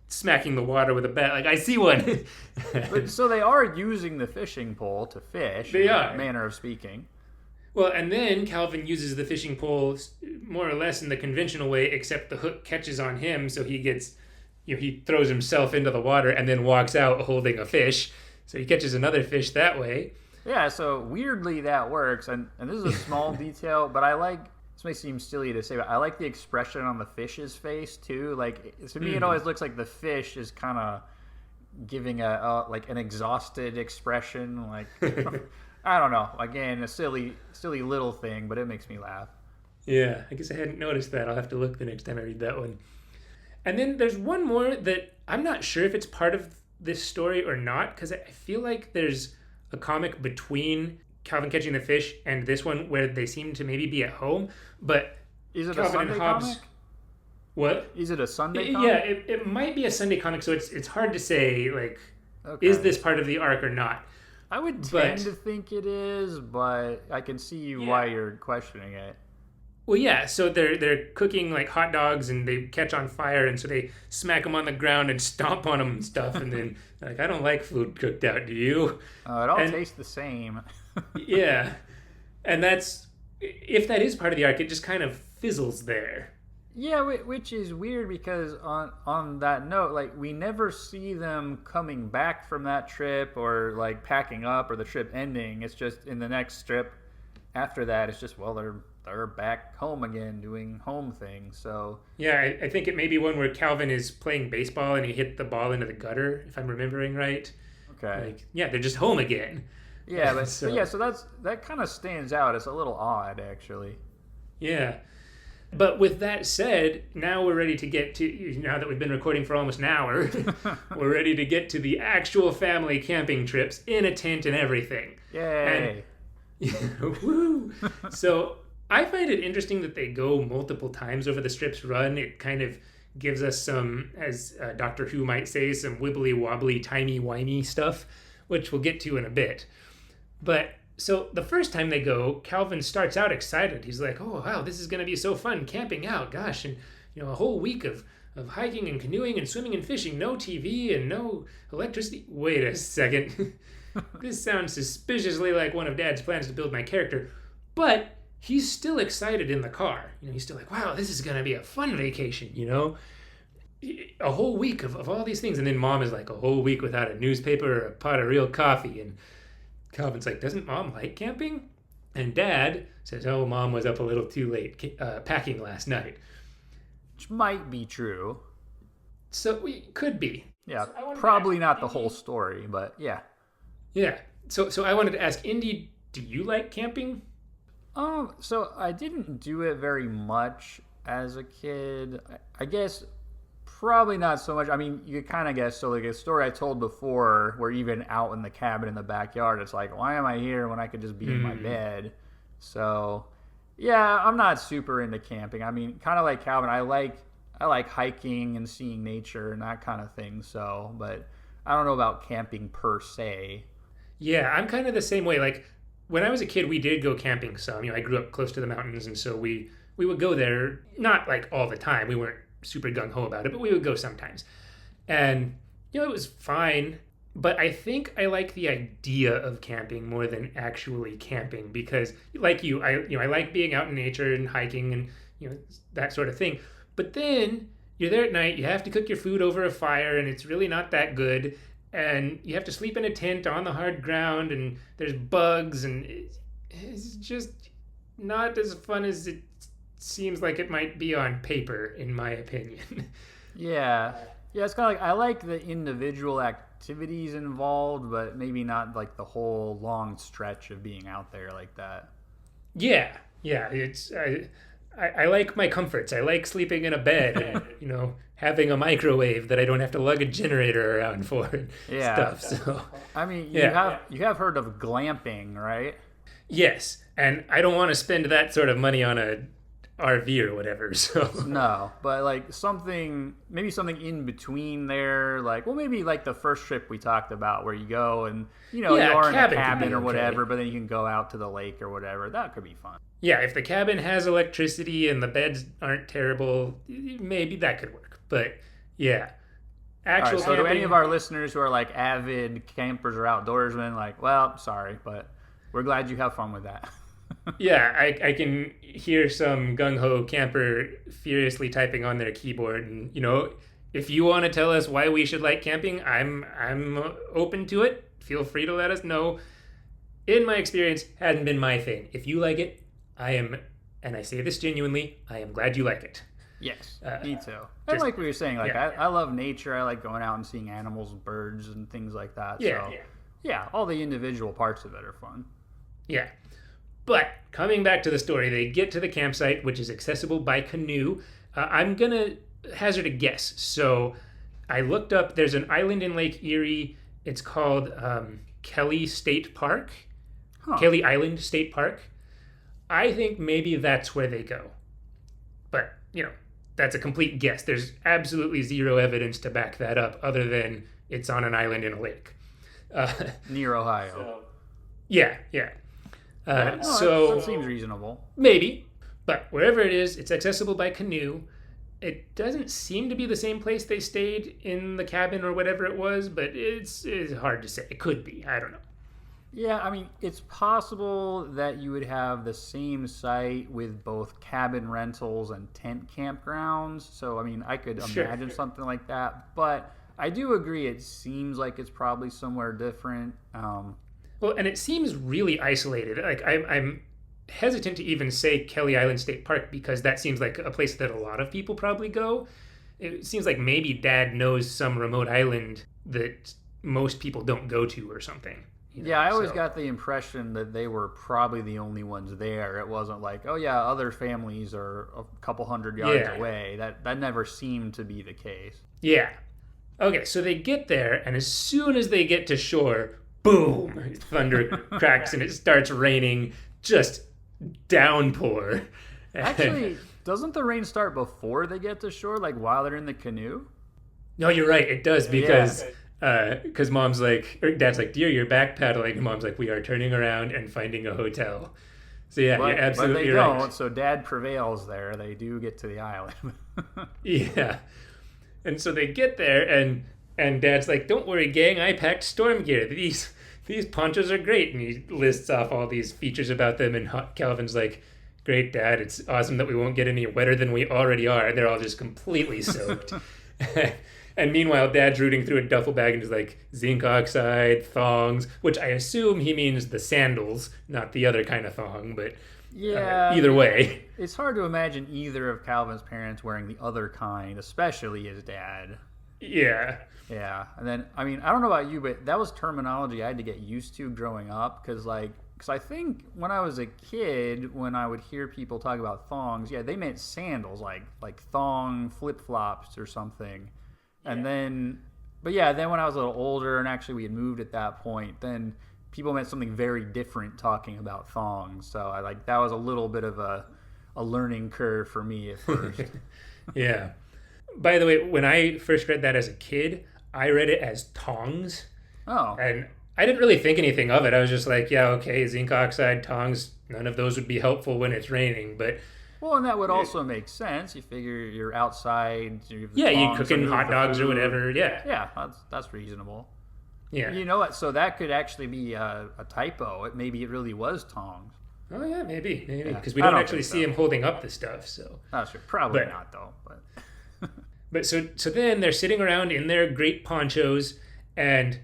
smacking the water with a bat. Like, I see one. So they are using the fishing pole to fish. They are. Manner of speaking. Well, and then Calvin uses the fishing pole more or less in the conventional way, except the hook catches on him, so he gets, he throws himself into the water and then walks out holding a fish. So he catches another fish that way. Yeah, so weirdly that works. And this is a small detail, but this may seem silly to say, but I like the expression on the fish's face too. Like, to me, it always looks like the fish is kind of giving like an exhausted expression. Like, I don't know. Again, a silly little thing, but it makes me laugh. Yeah, I guess I hadn't noticed that. I'll have to look the next time I read that one. And then there's one more that I'm not sure if it's part of this story or not, because I feel like there's a comic between Calvin catching the fish and this one where they seem to maybe be at home, but is it Calvin a Sunday and Hobbes, comic? What? Is it a Sunday comic? Yeah, it might be a Sunday comic, so it's hard to say, like, is this part of the arc or not? I would tend to think it is, but I can see why you're questioning it. Well, yeah, so they're cooking like hot dogs and they catch on fire, and so they smack them on the ground and stomp on them and stuff, and then like, I don't like food cooked out, do you? It all tastes the same. Yeah, and if that is part of the arc, it just kind of fizzles there. Yeah, which is weird because on that note, like, we never see them coming back from that trip or like packing up or the trip ending. It's just in the next strip after that, it's just, well, they're back home again doing home things. So yeah, I think it may be one where Calvin is playing baseball and he hit the ball into the gutter, if I'm remembering right. Okay. Like, yeah, they're just home again. Yeah, but so that kind of stands out. It's a little odd, actually. Yeah. But with that said, now we're ready to get to, now that we've been recording for almost an hour, we're ready to get to the actual family camping trips in a tent and everything. Yay. Woo! So I find it interesting that they go multiple times over the strip's run. It kind of gives us some, as Doctor Who might say, some wibbly-wobbly, timey-wimey stuff, which we'll get to in a bit. But so the first time they go, Calvin starts out excited. He's like, oh, wow, this is going to be so fun camping out. Gosh, and a whole week of hiking and canoeing and swimming and fishing. No TV and no electricity. Wait a second. This sounds suspiciously like one of Dad's plans to build my character. But he's still excited in the car. He's still like, wow, this is going to be a fun vacation, A whole week of all these things. And then Mom is like, a whole week without a newspaper or a pot of real coffee. And Calvin's like, doesn't Mom like camping? And Dad says, oh, Mom was up a little too late packing last night. Which might be true. So it could be. Yeah, so probably not the whole story, but yeah. Yeah. So I wanted to ask, Indy, do you like camping? So I didn't do it very much as a kid. I guess probably not so much. I mean, you kind of guess. So like a story I told before, where even out in the cabin in the backyard, it's like, why am I here when I could just be in my bed? So yeah, I'm not super into camping. I mean, kind of like Calvin, I like hiking and seeing nature and that kind of thing. So, but I don't know about camping per se. Yeah, I'm kind of the same way. Like, when I was a kid, we did go camping some. I grew up close to the mountains, and so we would go there, not like all the time. We weren't super gung-ho about it, but we would go sometimes. And, it was fine. But I think I like the idea of camping more than actually camping because, like you, I like being out in nature and hiking and, that sort of thing. But then you're there at night, you have to cook your food over a fire, and it's really not that good. And you have to sleep in a tent on the hard ground, and there's bugs, and is just not as fun as it seems like it might be on paper, in my opinion. Yeah. Yeah, it's kind of like I like the individual activities involved, but maybe not like the whole long stretch of being out there like that. Yeah, yeah. I like my comforts. I like sleeping in a bed and, having a microwave that I don't have to lug a generator around for and Yeah. stuff. So, I mean, yeah. you have heard of glamping, right? Yes, and I don't want to spend that sort of money on a RV or whatever. So, No, but like maybe something in between there, like, well, maybe like the first trip we talked about where you go and, Yeah, you are in a cabin could cabin be or okay. whatever, but then you can go out to the lake or whatever. That could be fun. yeah, if the cabin has electricity and the beds aren't terrible, maybe that could work. But yeah, All right, actual so to any camping. of our listeners who are like avid campers or outdoorsmen, like, well, sorry, but we're glad you have fun with that. Yeah, I can hear some gung ho camper furiously typing on their keyboard, and if you want to tell us why we should like camping, I'm open to it. Feel free to let us know. In my experience, hadn't been my thing. If you like it, I am, and I say this genuinely, I am glad you like it. Yes, me too. And just- like we were saying, like yeah. I love nature. I like going out and seeing animals, birds, and things like that. Yeah, So, yeah. yeah, all the individual parts of it are fun. Yeah. But coming back to the story, they get to the campsite, which is accessible by canoe. I'm going to hazard a guess. So I looked up, there's an island in Lake Erie. It's called Kelly State Park. Huh. Kelly Island State Park. I think maybe that's where they go. But, that's a complete guess. There's absolutely zero evidence to back that up other than it's on an island in a lake. Near Ohio. Yeah. No, So that seems reasonable. maybe, but wherever it is, it's accessible by canoe. It doesn't seem to be the same place they stayed in the cabin or whatever it was, but it's hard to say. It could be. I don't know. Yeah, I mean, it's possible that you would have the same site with both cabin rentals and tent campgrounds. So, I mean, I could Sure. imagine something like that. But I do agree it seems like it's probably somewhere different. Well, and it seems really isolated. Like I'm hesitant to even say Kelly Island State Park because that seems like a place that a lot of people probably go. It seems like maybe Dad knows some remote island that most people don't go to or something. Yeah, I always so- got the impression that they were probably the only ones there. It wasn't like, oh yeah, other families are a couple hundred yards Yeah. away. That never seemed to be the case. Yeah. Okay, so they get there, and as soon as they get to shore, boom! Thunder cracks and it starts raining, just downpour. Actually, doesn't the rain start before they get to shore, like while they're in the canoe? No, you're right. It does because Mom's like, or Dad's like, dear, you're back paddling, and Mom's like, we are turning around and finding a hotel. So yeah, you're But absolutely they right. don't, so Dad prevails there. They do get to the island. Yeah. And so they get there, and Dad's like, don't worry, gang, I packed storm gear. These ponchos are great. And he lists off all these features about them, and Calvin's like, great, Dad, it's awesome that we won't get any wetter than we already are. And they're all just completely soaked. And meanwhile, Dad's rooting through a duffel bag and is like, zinc oxide, thongs, which I assume he means the sandals, not the other kind of thong, but Yeah. either way. It's hard to imagine either of Calvin's parents wearing the other kind, especially his dad. Yeah. Yeah, and then I mean I don't know about you, but that was terminology I had to get used to growing up because I think when I was a kid, when I would hear people talk about thongs, yeah, they meant sandals, like thong flip flops or something, and then when I was a little older and actually we had moved at that point, then people meant something very different talking about thongs. So that was a little bit of a learning curve for me at first. Yeah. By the way, when I first read that as a kid, I read it as tongs. Oh. And I didn't really think anything of it. I was just like, yeah, okay, zinc oxide, tongs, none of those would be helpful when it's raining. But Well, and that would also make sense. You figure you're outside. You yeah, you tongs to cooking move hot the dogs or food. whatever. Yeah. Yeah, that's reasonable. Yeah. You know what? So that could actually be a typo. Maybe it really was tongs. Oh, yeah, maybe. Because we I don't don't actually think see so. him holding up the stuff. So, That's true. Probably But- not though. But so then they're sitting around in their great ponchos, and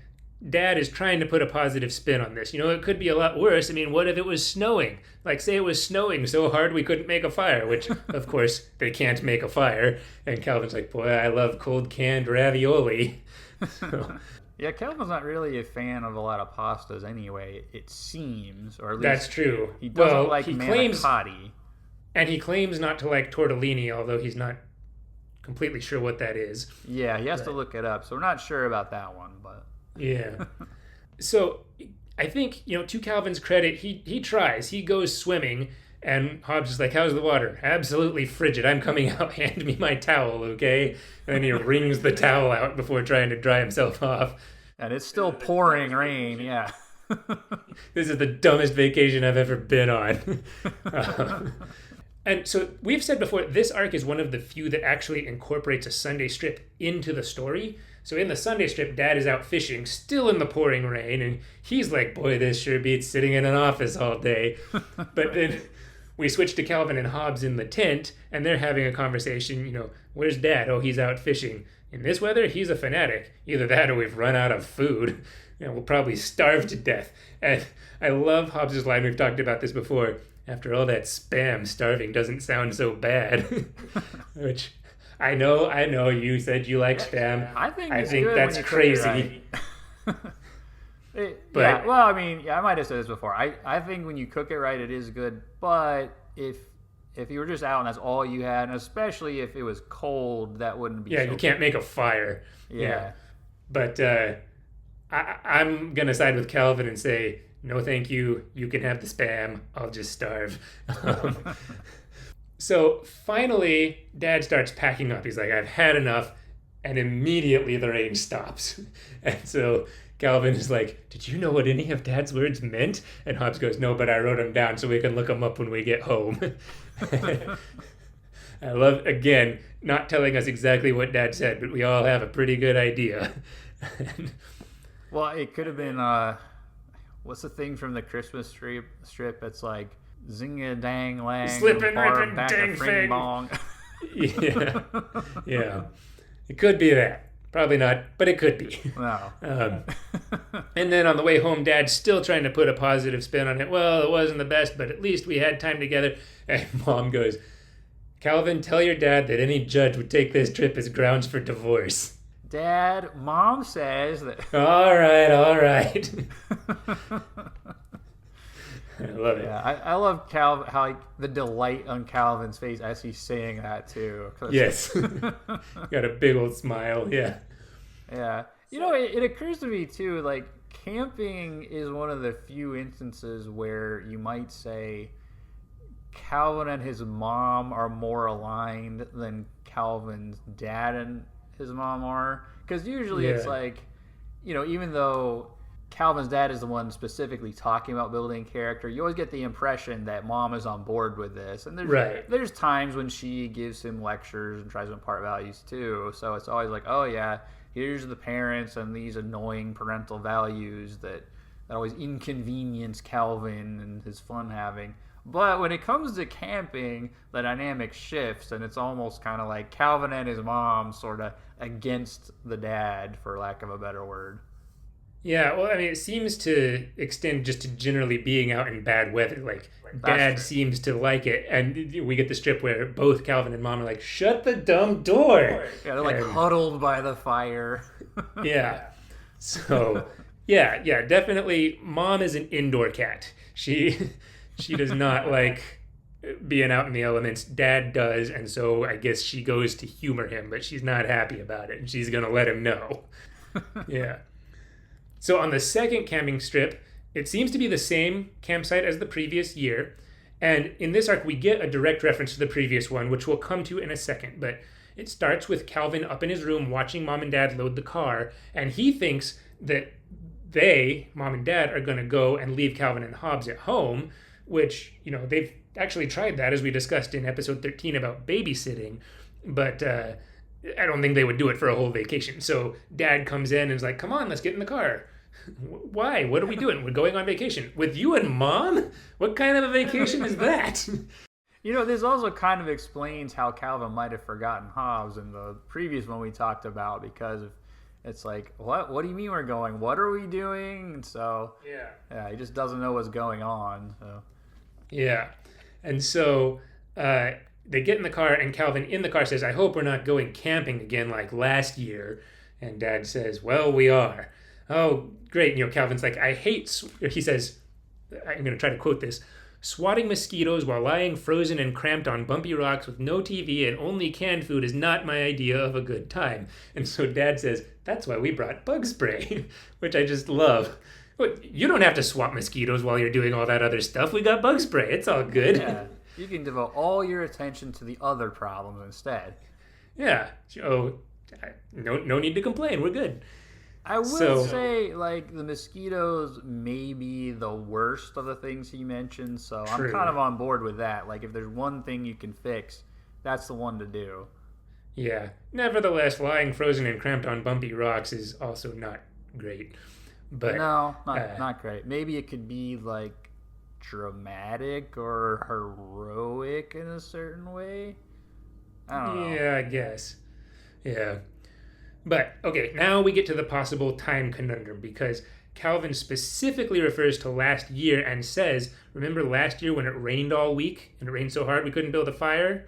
Dad is trying to put a positive spin on this. It could be a lot worse. I mean, what if it was snowing? Like, say it was snowing so hard we couldn't make a fire, which, of course, they can't make a fire. And Calvin's like, boy, I love cold canned ravioli. So, yeah, Calvin's not really a fan of a lot of pastas anyway, it seems. Or at least that's true. He doesn't like he manicotti. And he claims not to like tortellini, although he's not completely sure what that is. Yeah, he has to look it up. So we're not sure about that one, but... Yeah. So I think, to Calvin's credit, he tries. He goes swimming, and Hobbes is like, how's the water? Absolutely frigid. I'm coming out. Hand me my towel, okay? And then he wrings the towel out before trying to dry himself off. And it's still pouring rain, yeah. This is the dumbest vacation I've ever been on. And so we've said before, this arc is one of the few that actually incorporates a Sunday strip into the story. So in the Sunday strip, Dad is out fishing, still in the pouring rain, and he's like, boy, this sure beats sitting in an office all day. But then we switch to Calvin and Hobbes in the tent, and they're having a conversation, where's Dad? Oh, he's out fishing. In this weather, he's a fanatic. Either that or we've run out of food. We'll probably starve to death. And I love Hobbes' line, we've talked about this before. After all that spam, starving doesn't sound so bad. Which... I know. You said you like spam. I think that's crazy. Right. Yeah. Well, I mean, I might have said this before. I think when you cook it right, it is good. But if you were just out and that's all you had, and especially if it was cold, that wouldn't be. Yeah, so you can't make a fire. Yeah. But I'm gonna side with Calvin and say no, thank you. You can have the spam. I'll just starve. So finally, Dad starts packing up. He's like, I've had enough. And immediately the rain stops. And so Calvin is like, did you know what any of Dad's words meant? And Hobbes goes, no, but I wrote them down so we can look them up when we get home. I love, again, not telling us exactly what Dad said, but we all have a pretty good idea. Well, it could have been, what's the thing from the Christmas strip? It's like, Zinga dang lang, slippin' rippin' dang fang bong. Yeah. It could be that. Probably not, but it could be. No. And then on the way home, Dad's still trying to put a positive spin on it. Well, it wasn't the best, but at least we had time together. And Mom goes, Calvin, tell your dad that any judge would take this trip as grounds for divorce. Dad, Mom says that... All right. I love it. Yeah, I love Calvin, how the delight on Calvin's face as he's saying that too. Yes. Got a big old smile. Yeah. Yeah. It occurs to me too, like camping is one of the few instances where you might say Calvin and his mom are more aligned than Calvin's dad and his mom are. Because usually it's like, even though Calvin's dad is the one specifically talking about building character, you always get the impression that Mom is on board with this. And there's times when she gives him lectures and tries to impart values too. So it's always like, oh yeah, here's the parents and these annoying parental values that always inconvenience Calvin and his fun having. But when it comes to camping, the dynamic shifts, and it's almost kind of like Calvin and his mom sort of against the dad, for lack of a better word. Yeah, well, I mean, it seems to extend just to generally being out in bad weather. Like, Dad seems to like it, and we get the strip where both Calvin and Mom are like, shut the dumb door! Yeah, they're like huddled by the fire. Yeah. So, yeah, definitely, Mom is an indoor cat. She does not like being out in the elements. Dad does, and so I guess she goes to humor him, but she's not happy about it, and she's going to let him know. Yeah. So on the second camping strip, it seems to be the same campsite as the previous year. And in this arc, we get a direct reference to the previous one, which we'll come to in a second. But it starts with Calvin up in his room watching Mom and Dad load the car. And he thinks that Mom and Dad, are going to go and leave Calvin and Hobbes at home, which, they've actually tried that, as we discussed in episode 13 about babysitting. But I don't think they would do it for a whole vacation. So Dad comes in and is like, come on, let's get in the car. Why? What are we doing? We're going on vacation. With you and Mom? What kind of a vacation is that? This also kind of explains how Calvin might have forgotten Hobbes in the previous one we talked about, because It's like, what? What do you mean we're going? What are we doing? And so he just doesn't know what's going on. So Yeah. And so they get in the car, and Calvin in the car says, I hope we're not going camping again like last year. And Dad says, well, we are. Oh, great. Calvin's like, he says, I'm going to try to quote this, swatting mosquitoes while lying frozen and cramped on bumpy rocks with no TV and only canned food is not my idea of a good time. And so Dad says, that's why we brought bug spray, which I just love. You don't have to swat mosquitoes while you're doing all that other stuff. We got bug spray. It's all good. Yeah, you can devote all your attention to the other problems instead. Yeah. Oh, no need to complain. We're good. I will say, like, the mosquitoes may be the worst of the things he mentioned, so True. I'm kind of on board with that. Like, if there's one thing you can fix, that's the one to do. Yeah. Nevertheless, lying frozen and cramped on bumpy rocks is also not great. But no, not great. Maybe it could be, like, dramatic or heroic in a certain way. I don't know. Yeah, I guess. Yeah. But, okay, now we get to the possible time conundrum, because Calvin specifically refers to last year and says, remember last year when it rained all week and it rained so hard we couldn't build a fire?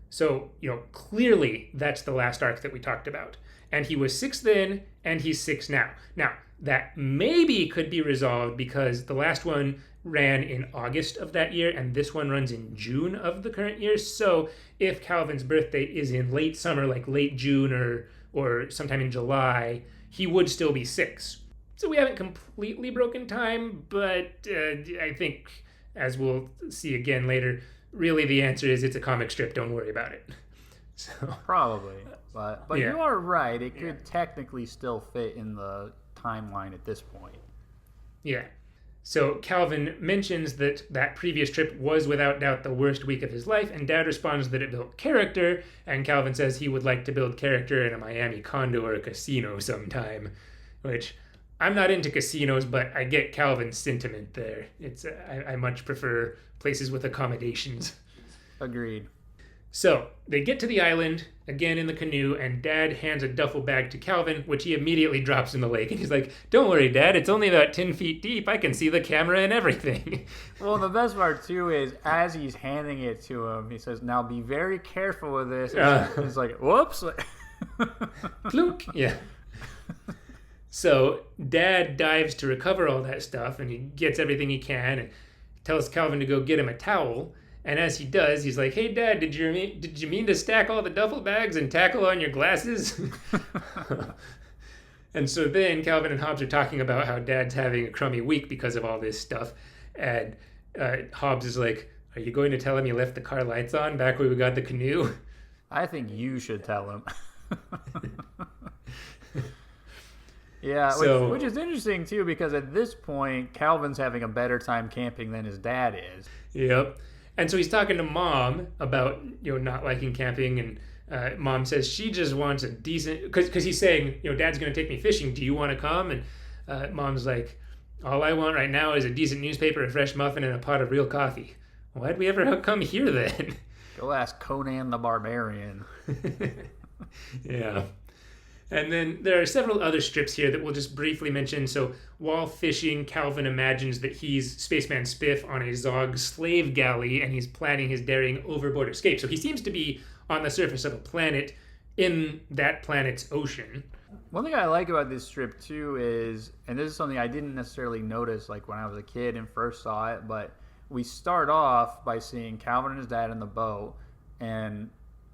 So, clearly that's the last arc that we talked about. And he was 6 then, and he's 6 now. Now, that maybe could be resolved because the last one ran in August of that year, and this one runs in June of the current year. So if Calvin's birthday is in late summer, like late June or sometime in July, he would still be 6. So we haven't completely broken time, but I think, as we'll see again later, really the answer is it's a comic strip. Don't worry about it. So Probably. But Yeah. you are right. It could technically still fit in the timeline at this point. Yeah. So Calvin mentions that previous trip was without doubt the worst week of his life, and Dad responds that it built character, and Calvin says he would like to build character in a Miami condo or a casino sometime, which I'm not into casinos, but I get Calvin's sentiment there. It's I much prefer places with accommodations. Agreed. So they get to the island, again in the canoe, and Dad hands a duffel bag to Calvin, which he immediately drops in the lake. And he's like, don't worry, Dad, it's only about 10 feet deep. I can see the camera and everything. Well, the best part, too, is as he's handing it to him, he says, now be very careful with this. He's like, whoops. Plunk. Yeah. So Dad dives to recover all that stuff, and he gets everything he can and tells Calvin to go get him a towel. And as he does, he's like, hey, Dad, did you mean to stack all the duffel bags and tackle on your glasses? And so then Calvin and Hobbes are talking about how Dad's having a crummy week because of all this stuff. And Hobbes is like, are you going to tell him you left the car lights on back where we got the canoe? I think you should tell him. Yeah, which is interesting, too, because at this point, Calvin's having a better time camping than his dad is. Yep. And so he's talking to Mom about, not liking camping, and Mom says she just wants a decent, because he's saying, Dad's going to take me fishing. Do you want to come? And Mom's like, all I want right now is a decent newspaper, a fresh muffin, and a pot of real coffee. Why'd we ever come here then? Go ask Conan the Barbarian. Yeah. And then there are several other strips here that we'll just briefly mention. So while fishing, Calvin imagines that he's Spaceman Spiff on a Zog slave galley, and he's planning his daring overboard escape. So he seems to be on the surface of a planet in that planet's ocean. One thing I like about this strip, too, is, and this is something I didn't necessarily notice like when I was a kid and first saw it, but we start off by seeing Calvin and his dad in the boat, and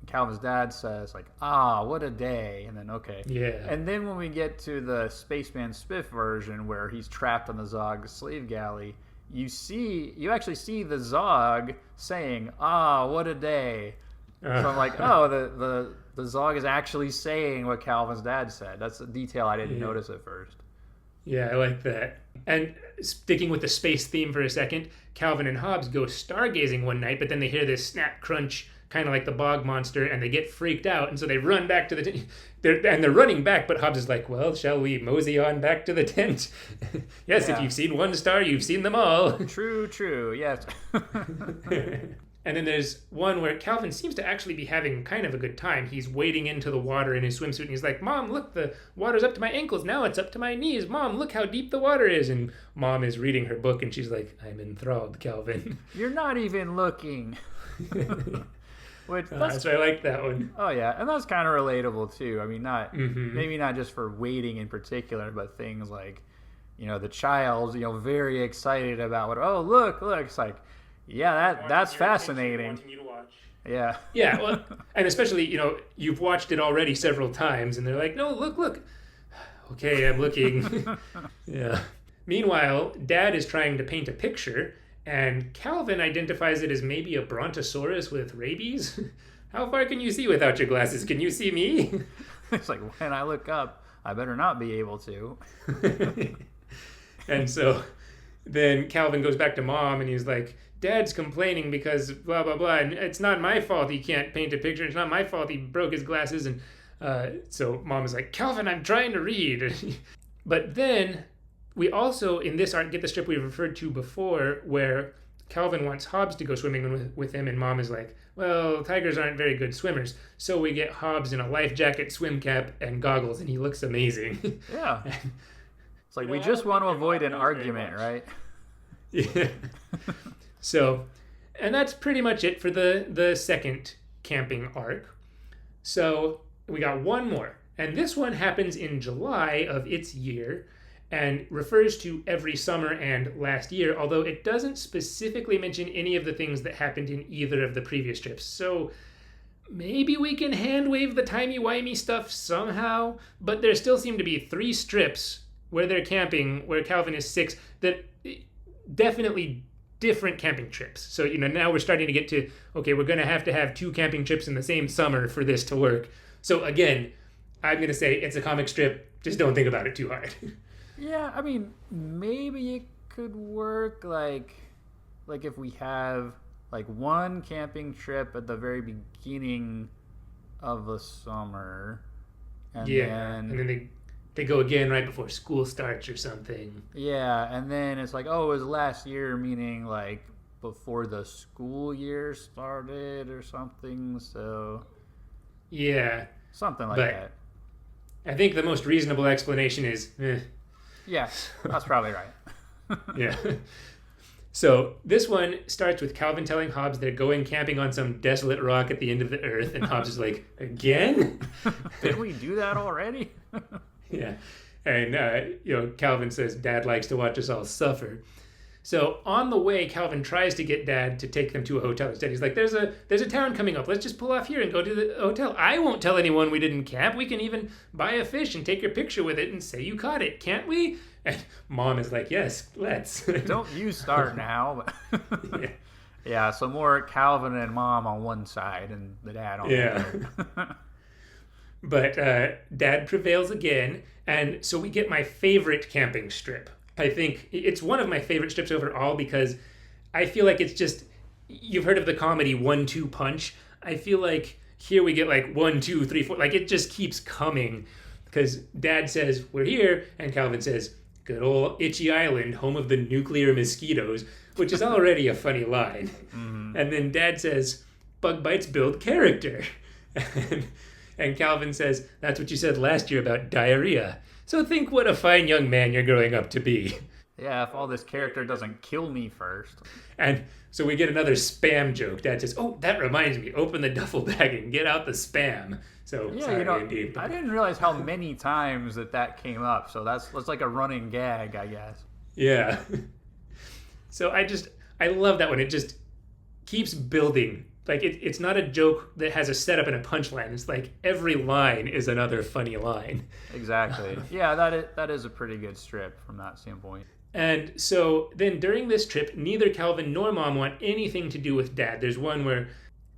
Calvin's dad says, like, what a day, and then, okay. Yeah. And then when we get to the Spaceman Spiff version where he's trapped on the Zog slave galley, you actually see the Zog saying, what a day. So I'm like, the Zog is actually saying what Calvin's dad said. That's a detail I didn't notice at first. Yeah, I like that. And sticking with the space theme for a second, Calvin and Hobbes go stargazing one night, but then they hear this snap crunch, kind of like the bog monster, and they get freaked out, and so they run back to the tent. They're running back, but Hobbes is like, well, shall we mosey on back to the tent? Yes, yeah. If you've seen one star, you've seen them all. True, yes. And then there's one where Calvin seems to actually be having kind of a good time. He's wading into the water in his swimsuit, and he's like, Mom, look, the water's up to my ankles. Now it's up to my knees. Mom, look how deep the water is. And Mom is reading her book, and she's like, I'm enthralled, Calvin. You're not even looking. Which so I like that one. Oh, yeah. And that's kind of relatable, too. I mean, Mm-hmm. maybe not just for wading in particular, but things like, the child's, very excited about what, oh, look. It's like, yeah, that's fascinating. Wanting you to watch. Yeah. Yeah, well, and especially, you've watched it already several times, and they're like, no, look. Okay, I'm looking. Yeah. Meanwhile, Dad is trying to paint a picture, and Calvin identifies it as maybe a brontosaurus with rabies. How far can you see without your glasses? Can you see me? It's like, when I look up, I better not be able to. And so then Calvin goes back to Mom, and he's like, Dad's complaining because blah, blah, blah. And it's not my fault he can't paint a picture. It's not my fault he broke his glasses. And so Mom is like, Calvin, I'm trying to read. But then we also, in this art, get the strip we referred to before where Calvin wants Hobbes to go swimming with him. And Mom is like, well, tigers aren't very good swimmers. So we get Hobbes in a life jacket, swim cap, and goggles. And he looks amazing. Yeah. It's like, we just want to avoid an argument, right? Yeah. So, and that's pretty much it for the second camping arc. So we got one more. And this one happens in July of its year and refers to every summer and last year, although it doesn't specifically mention any of the things that happened in either of the previous trips. So maybe we can hand wave the timey-wimey stuff somehow, but there still seem to be 3 strips where they're camping, where Calvin is 6, that definitely different camping trips. So, now we're starting to get to, okay, we're going to have 2 camping trips in the same summer for this to work. So again, I'm going to say it's a comic strip. Just don't think about it too hard. Yeah, I mean, maybe it could work like if we have like one camping trip at the very beginning of the summer, and then they go again right before school starts or something. Yeah, and then it's like, oh, it was last year, meaning like before the school year started or something. So yeah, something like that. I think the most reasonable explanation is yeah, that's probably right. Yeah. So this one starts with Calvin telling Hobbes they're going camping on some desolate rock at the end of the earth, and Hobbes is like, again? Did we do that already? Yeah. And, Calvin says Dad likes to watch us all suffer. So on the way, Calvin tries to get Dad to take them to a hotel instead. He's like, there's a town coming up. Let's just pull off here and go to the hotel. I won't tell anyone we didn't camp. We can even buy a fish and take your picture with it and say you caught it. Can't we? And Mom is like, yes, let's. Don't you start now. Yeah. Yeah, so more Calvin and Mom on one side and the dad on the other. But Dad prevails again, and so we get my favorite camping strip. I think it's one of my favorite strips overall because I feel like it's just, you've heard of the comedy 1-2 punch. I feel like here we get like 1, 2, 3, 4, like it just keeps coming because Dad says, we're here, and Calvin says, good old Itchy Island, home of the nuclear mosquitoes, which is already a funny line. Mm-hmm. And then Dad says, bug bites build character. And Calvin says, that's what you said last year about diarrhea. So think what a fine young man you're growing up to be. Yeah, if all this character doesn't kill me first. And so we get another spam joke. Dad says, oh, that reminds me, open the duffel bag and get out the spam. So, yeah, sorry, Andy. I didn't realize how many times that came up. So that's like a running gag, I guess. Yeah. So I love that one. It just keeps building. Like, it's not a joke that has a setup and a punchline. It's like every line is another funny line. Exactly. Yeah, that is a pretty good strip from that standpoint. And so then during this trip, neither Calvin nor Mom want anything to do with Dad. There's one where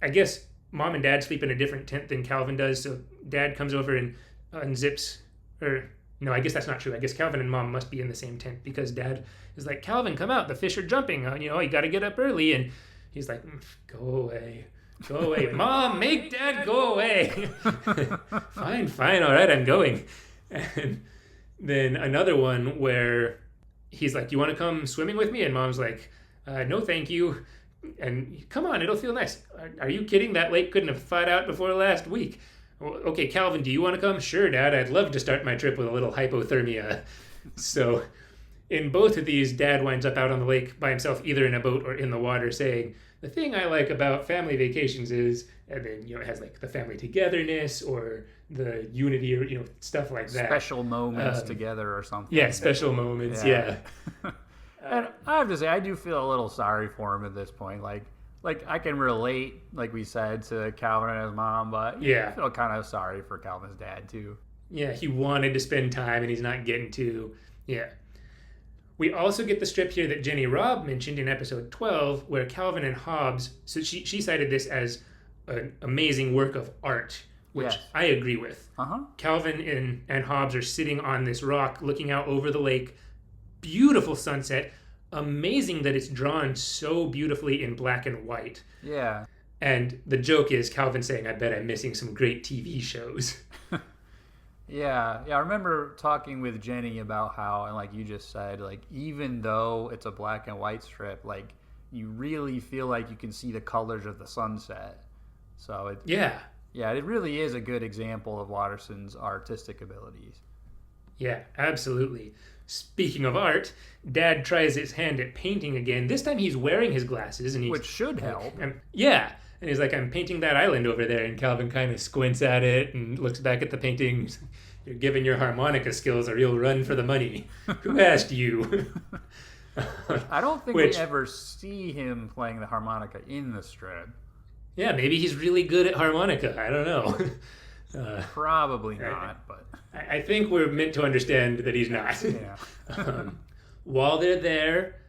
I guess Mom and Dad sleep in a different tent than Calvin does. So Dad comes over and unzips, or no, I guess that's not true. I guess Calvin and Mom must be in the same tent because Dad is like, Calvin, come out. The fish are jumping. You got to get up early. And he's like, go away. Go away. Mom, make Dad go away. Fine. All right, I'm going. And then another one where he's like, you want to come swimming with me? And Mom's like, no, thank you. And come on, it'll feel nice. Are you kidding? That lake couldn't have thawed out before last week. Well, okay, Calvin, do you want to come? Sure, Dad. I'd love to start my trip with a little hypothermia. So in both of these, Dad winds up out on the lake by himself, either in a boat or in the water, saying, the thing I like about family vacations is, and then, it has like the family togetherness or the unity or, stuff like that. Special moments together or something. Yeah, special moments, yeah. And I have to say, I do feel a little sorry for him at this point. Like I can relate, like we said, to Calvin and his mom, but I feel kind of sorry for Calvin's dad too. Yeah, he wanted to spend time and he's not getting to. Yeah. We also get the strip here that Jenny Robb mentioned in episode 12, where Calvin and Hobbes, so she cited this as an amazing work of art, which I agree with. Calvin and Hobbes are sitting on this rock looking out over the lake. Beautiful sunset. Amazing that it's drawn so beautifully in black and white. Yeah. And the joke is Calvin saying, I bet I'm missing some great TV shows. Yeah, I remember talking with Jenny about how, and like you just said, like even though it's a black and white strip, like you really feel like you can see the colors of the sunset. So it it really is a good example of Watterson's artistic abilities. Yeah, absolutely. Speaking of art, Dad tries his hand at painting again. This time he's wearing his glasses, and which should help. And he's like, I'm painting that island over there. And Calvin kind of squints at it and looks back at the painting. You're giving your harmonica skills a real run for the money. Who asked you? I don't think we ever see him playing the harmonica in the strip. Yeah, maybe he's really good at harmonica. I don't know. Probably not, but I think we're meant to understand that he's not. Yeah. While they're there,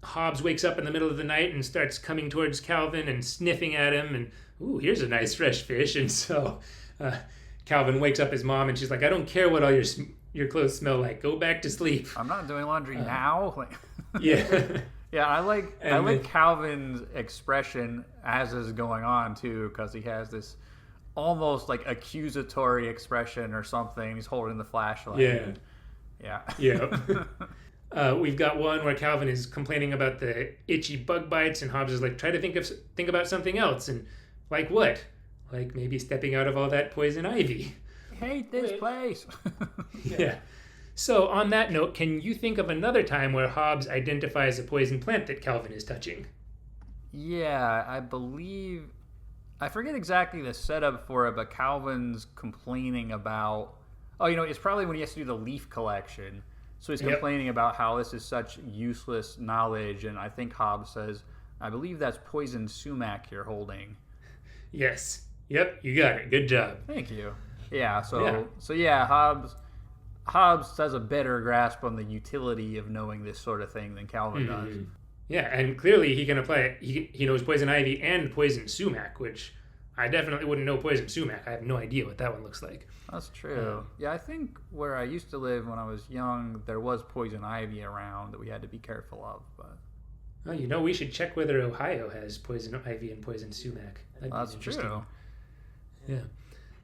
Hobbes wakes up in the middle of the night and starts coming towards Calvin and sniffing at him. And, ooh, here's a nice fresh fish. And so Calvin wakes up his mom and she's like, I don't care what all your clothes smell like. Go back to sleep. I'm not doing laundry now. Yeah. Yeah, I like Calvin's expression as is going on, too, because he has this almost like accusatory expression or something. He's holding the flashlight. Yeah. We've got one where Calvin is complaining about the itchy bug bites, and Hobbes is like, try to think about something else. And like what? Like maybe stepping out of all that poison ivy. I hate this place. Yeah. So on that note, can you think of another time where Hobbes identifies a poison plant that Calvin is touching? Yeah, I believe, I forget exactly the setup for it, but Calvin's complaining about, it's probably when he has to do the leaf collection. So he's complaining about how this is such useless knowledge, and I think Hobbes says, I believe that's poison sumac you're holding. Yes. Yep, you got it. Good job. Thank you. Yeah, Hobbes has a better grasp on the utility of knowing this sort of thing than Calvin does. Yeah, and clearly he can apply it. He knows poison ivy and poison sumac, which I definitely wouldn't know poison sumac. I have no idea what that one looks like. That's true. I think where I used to live when I was young, there was poison ivy around that we had to be careful of. But well, we should check whether Ohio has poison ivy and poison sumac. That's true. Yeah,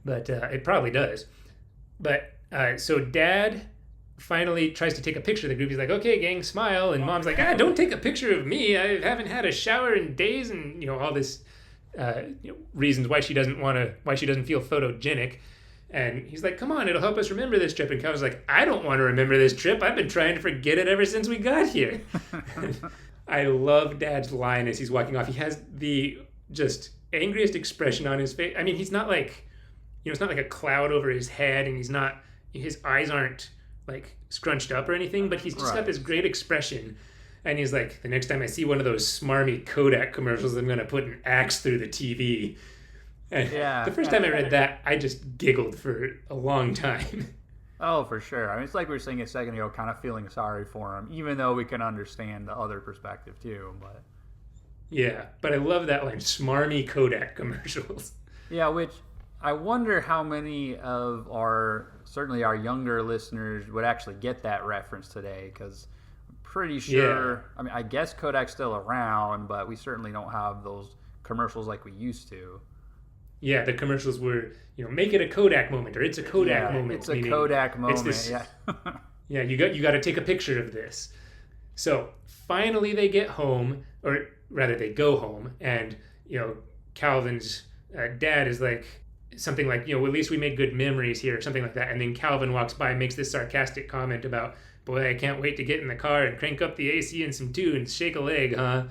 but it probably does. But so Dad finally tries to take a picture of the group. He's like, okay, gang, smile. And Mom's like, don't take a picture of me. I haven't had a shower in days, and all this reasons why she doesn't feel photogenic. And he's like, come on, it'll help us remember this trip. And Calvin's like, I don't want to remember this trip. I've been trying to forget it ever since we got here. I love Dad's line as he's walking off. He has the just angriest expression on his face. I mean, he's not like, it's not like a cloud over his head, and his eyes aren't like scrunched up or anything, but he's just got this great expression. And he's like, the next time I see one of those smarmy Kodak commercials, I'm going to put an axe through the TV. And the first time I read that, I just giggled for a long time. Oh, for sure. I mean, it's like we were saying a second ago, kind of feeling sorry for him, even though we can understand the other perspective too. But yeah, but I love that line, smarmy Kodak commercials. Yeah, which I wonder how many of certainly our younger listeners would actually get that reference today, because I'm pretty sure, I mean, I guess Kodak's still around, but we certainly don't have those commercials like we used to. Yeah, the commercials were, make it a Kodak moment, or it's a Kodak moment. It's a Kodak moment, yeah, you got to take a picture of this. So finally they get home, or rather they go home, and Calvin's dad is like something like, at least we made good memories here, or something like that. And then Calvin walks by and makes this sarcastic comment about, boy, I can't wait to get in the car and crank up the AC and some tunes, shake a leg, huh?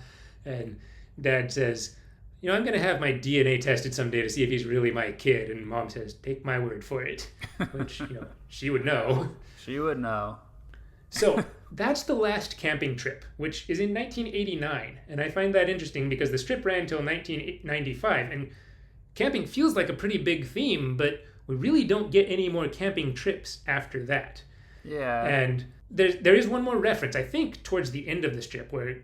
And Dad says, I'm going to have my DNA tested someday to see if he's really my kid. And Mom says, take my word for it, which, she would know. She would know. So that's the last camping trip, which is in 1989. And I find that interesting because the strip ran until 1995. And camping feels like a pretty big theme, but we really don't get any more camping trips after that. Yeah. And there is one more reference, I think, towards the end of the strip where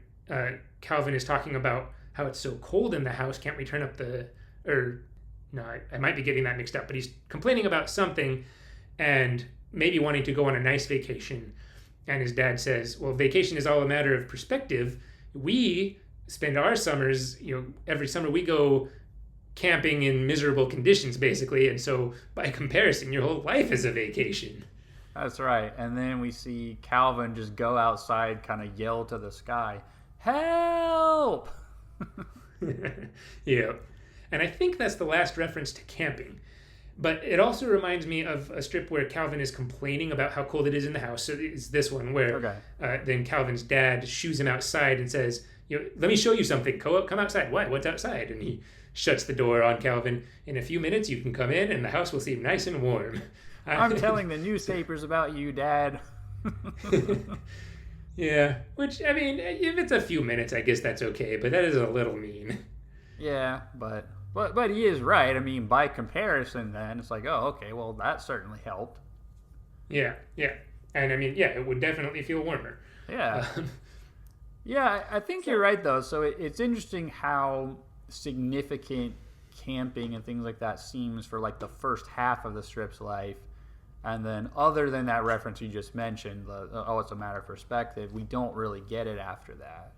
Calvin is talking about how it's so cold in the house. Can't we turn up I might be getting that mixed up, but he's complaining about something and maybe wanting to go on a nice vacation. And his dad says, well, vacation is all a matter of perspective. We spend our summers, every summer we go camping in miserable conditions, basically. And so by comparison, your whole life is a vacation. That's right. And then we see Calvin just go outside, kind of yell to the sky, help! Yeah. And I think that's the last reference to camping. But it also reminds me of a strip where Calvin is complaining about how cold it is in the house. So it's this one where then Calvin's dad shoos him outside and says, let me show you something. Come outside. What? What's outside? And he shuts the door on Calvin. In a few minutes, you can come in and the house will seem nice and warm. I'm telling the newspapers about you, Dad. Yeah, which, I mean, if it's a few minutes, I guess that's okay, but that is a little mean. Yeah, but he is right. I mean, by comparison, then, it's like, oh, okay, well, that certainly helped. Yeah. And, I mean, yeah, it would definitely feel warmer. Yeah. Yeah, I think you're right, though. So it's interesting how significant camping and things like that seems for, like, the first half of the strip's life. And then other than that reference you just mentioned, it's a matter of perspective, we don't really get it after that.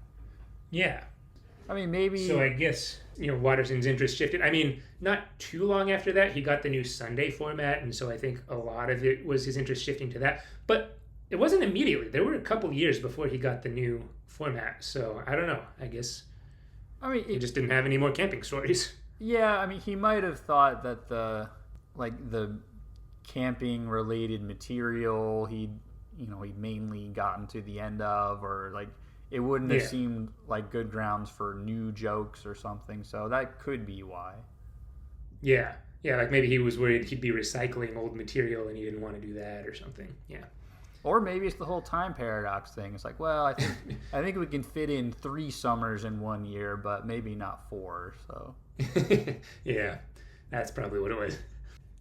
Yeah. I mean, maybe... So I guess, Watterson's interest shifted. I mean, not too long after that, he got the new Sunday format, and so I think a lot of it was his interest shifting to that. But it wasn't immediately. There were a couple years before he got the new format, so I don't know. I guess he just didn't have any more camping stories. Yeah, I mean, he might have thought that the camping related material he'd mainly gotten to the end of, or it wouldn't have seemed like good grounds for new jokes or something, so that could be why. Yeah, maybe he was worried he'd be recycling old material and he didn't want to do that or something. Yeah. Or maybe it's the whole time paradox thing. It's like, well, I think we can fit in 3 summers in 1 year, but maybe not 4, so. Yeah, that's probably what it was.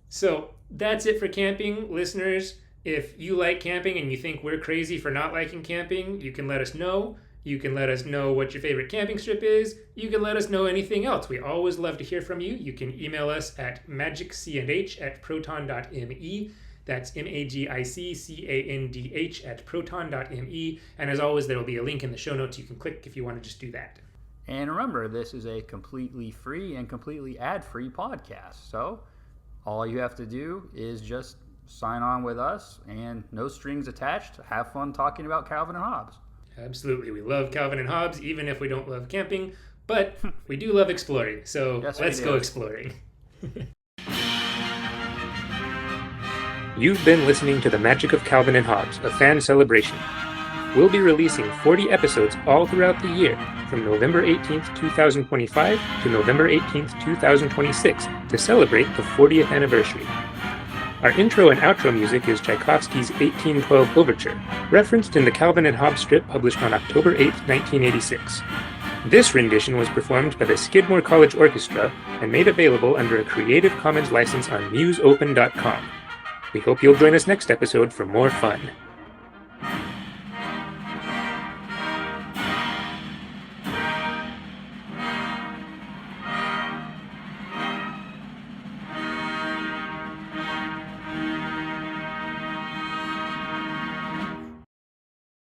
So that's it for camping, listeners. If you like camping and you think we're crazy for not liking camping, you can let us know. You can let us know what your favorite camping strip is. You can let us know anything else. We always love to hear from you. You can email us at magiccandh@proton.me. That's magiccandh@proton.me. And as always, there will be a link in the show notes you can click if you want to just do that. And remember, this is a completely free and completely ad-free podcast. So all you have to do is just sign on with us and no strings attached. Have fun talking about Calvin and Hobbes. Absolutely. We love Calvin and Hobbes, even if we don't love camping, but we do love exploring. So let's go exploring. You've been listening to The Magic of Calvin and Hobbes, a fan celebration. We'll be releasing 40 episodes all throughout the year, from November 18th, 2025 to November 18th, 2026, to celebrate the 40th anniversary. Our intro and outro music is Tchaikovsky's 1812 Overture, referenced in the Calvin and Hobbes strip published on October 8, 1986. This rendition was performed by the Skidmore College Orchestra and made available under a Creative Commons license on museopen.com. We hope you'll join us next episode for more fun.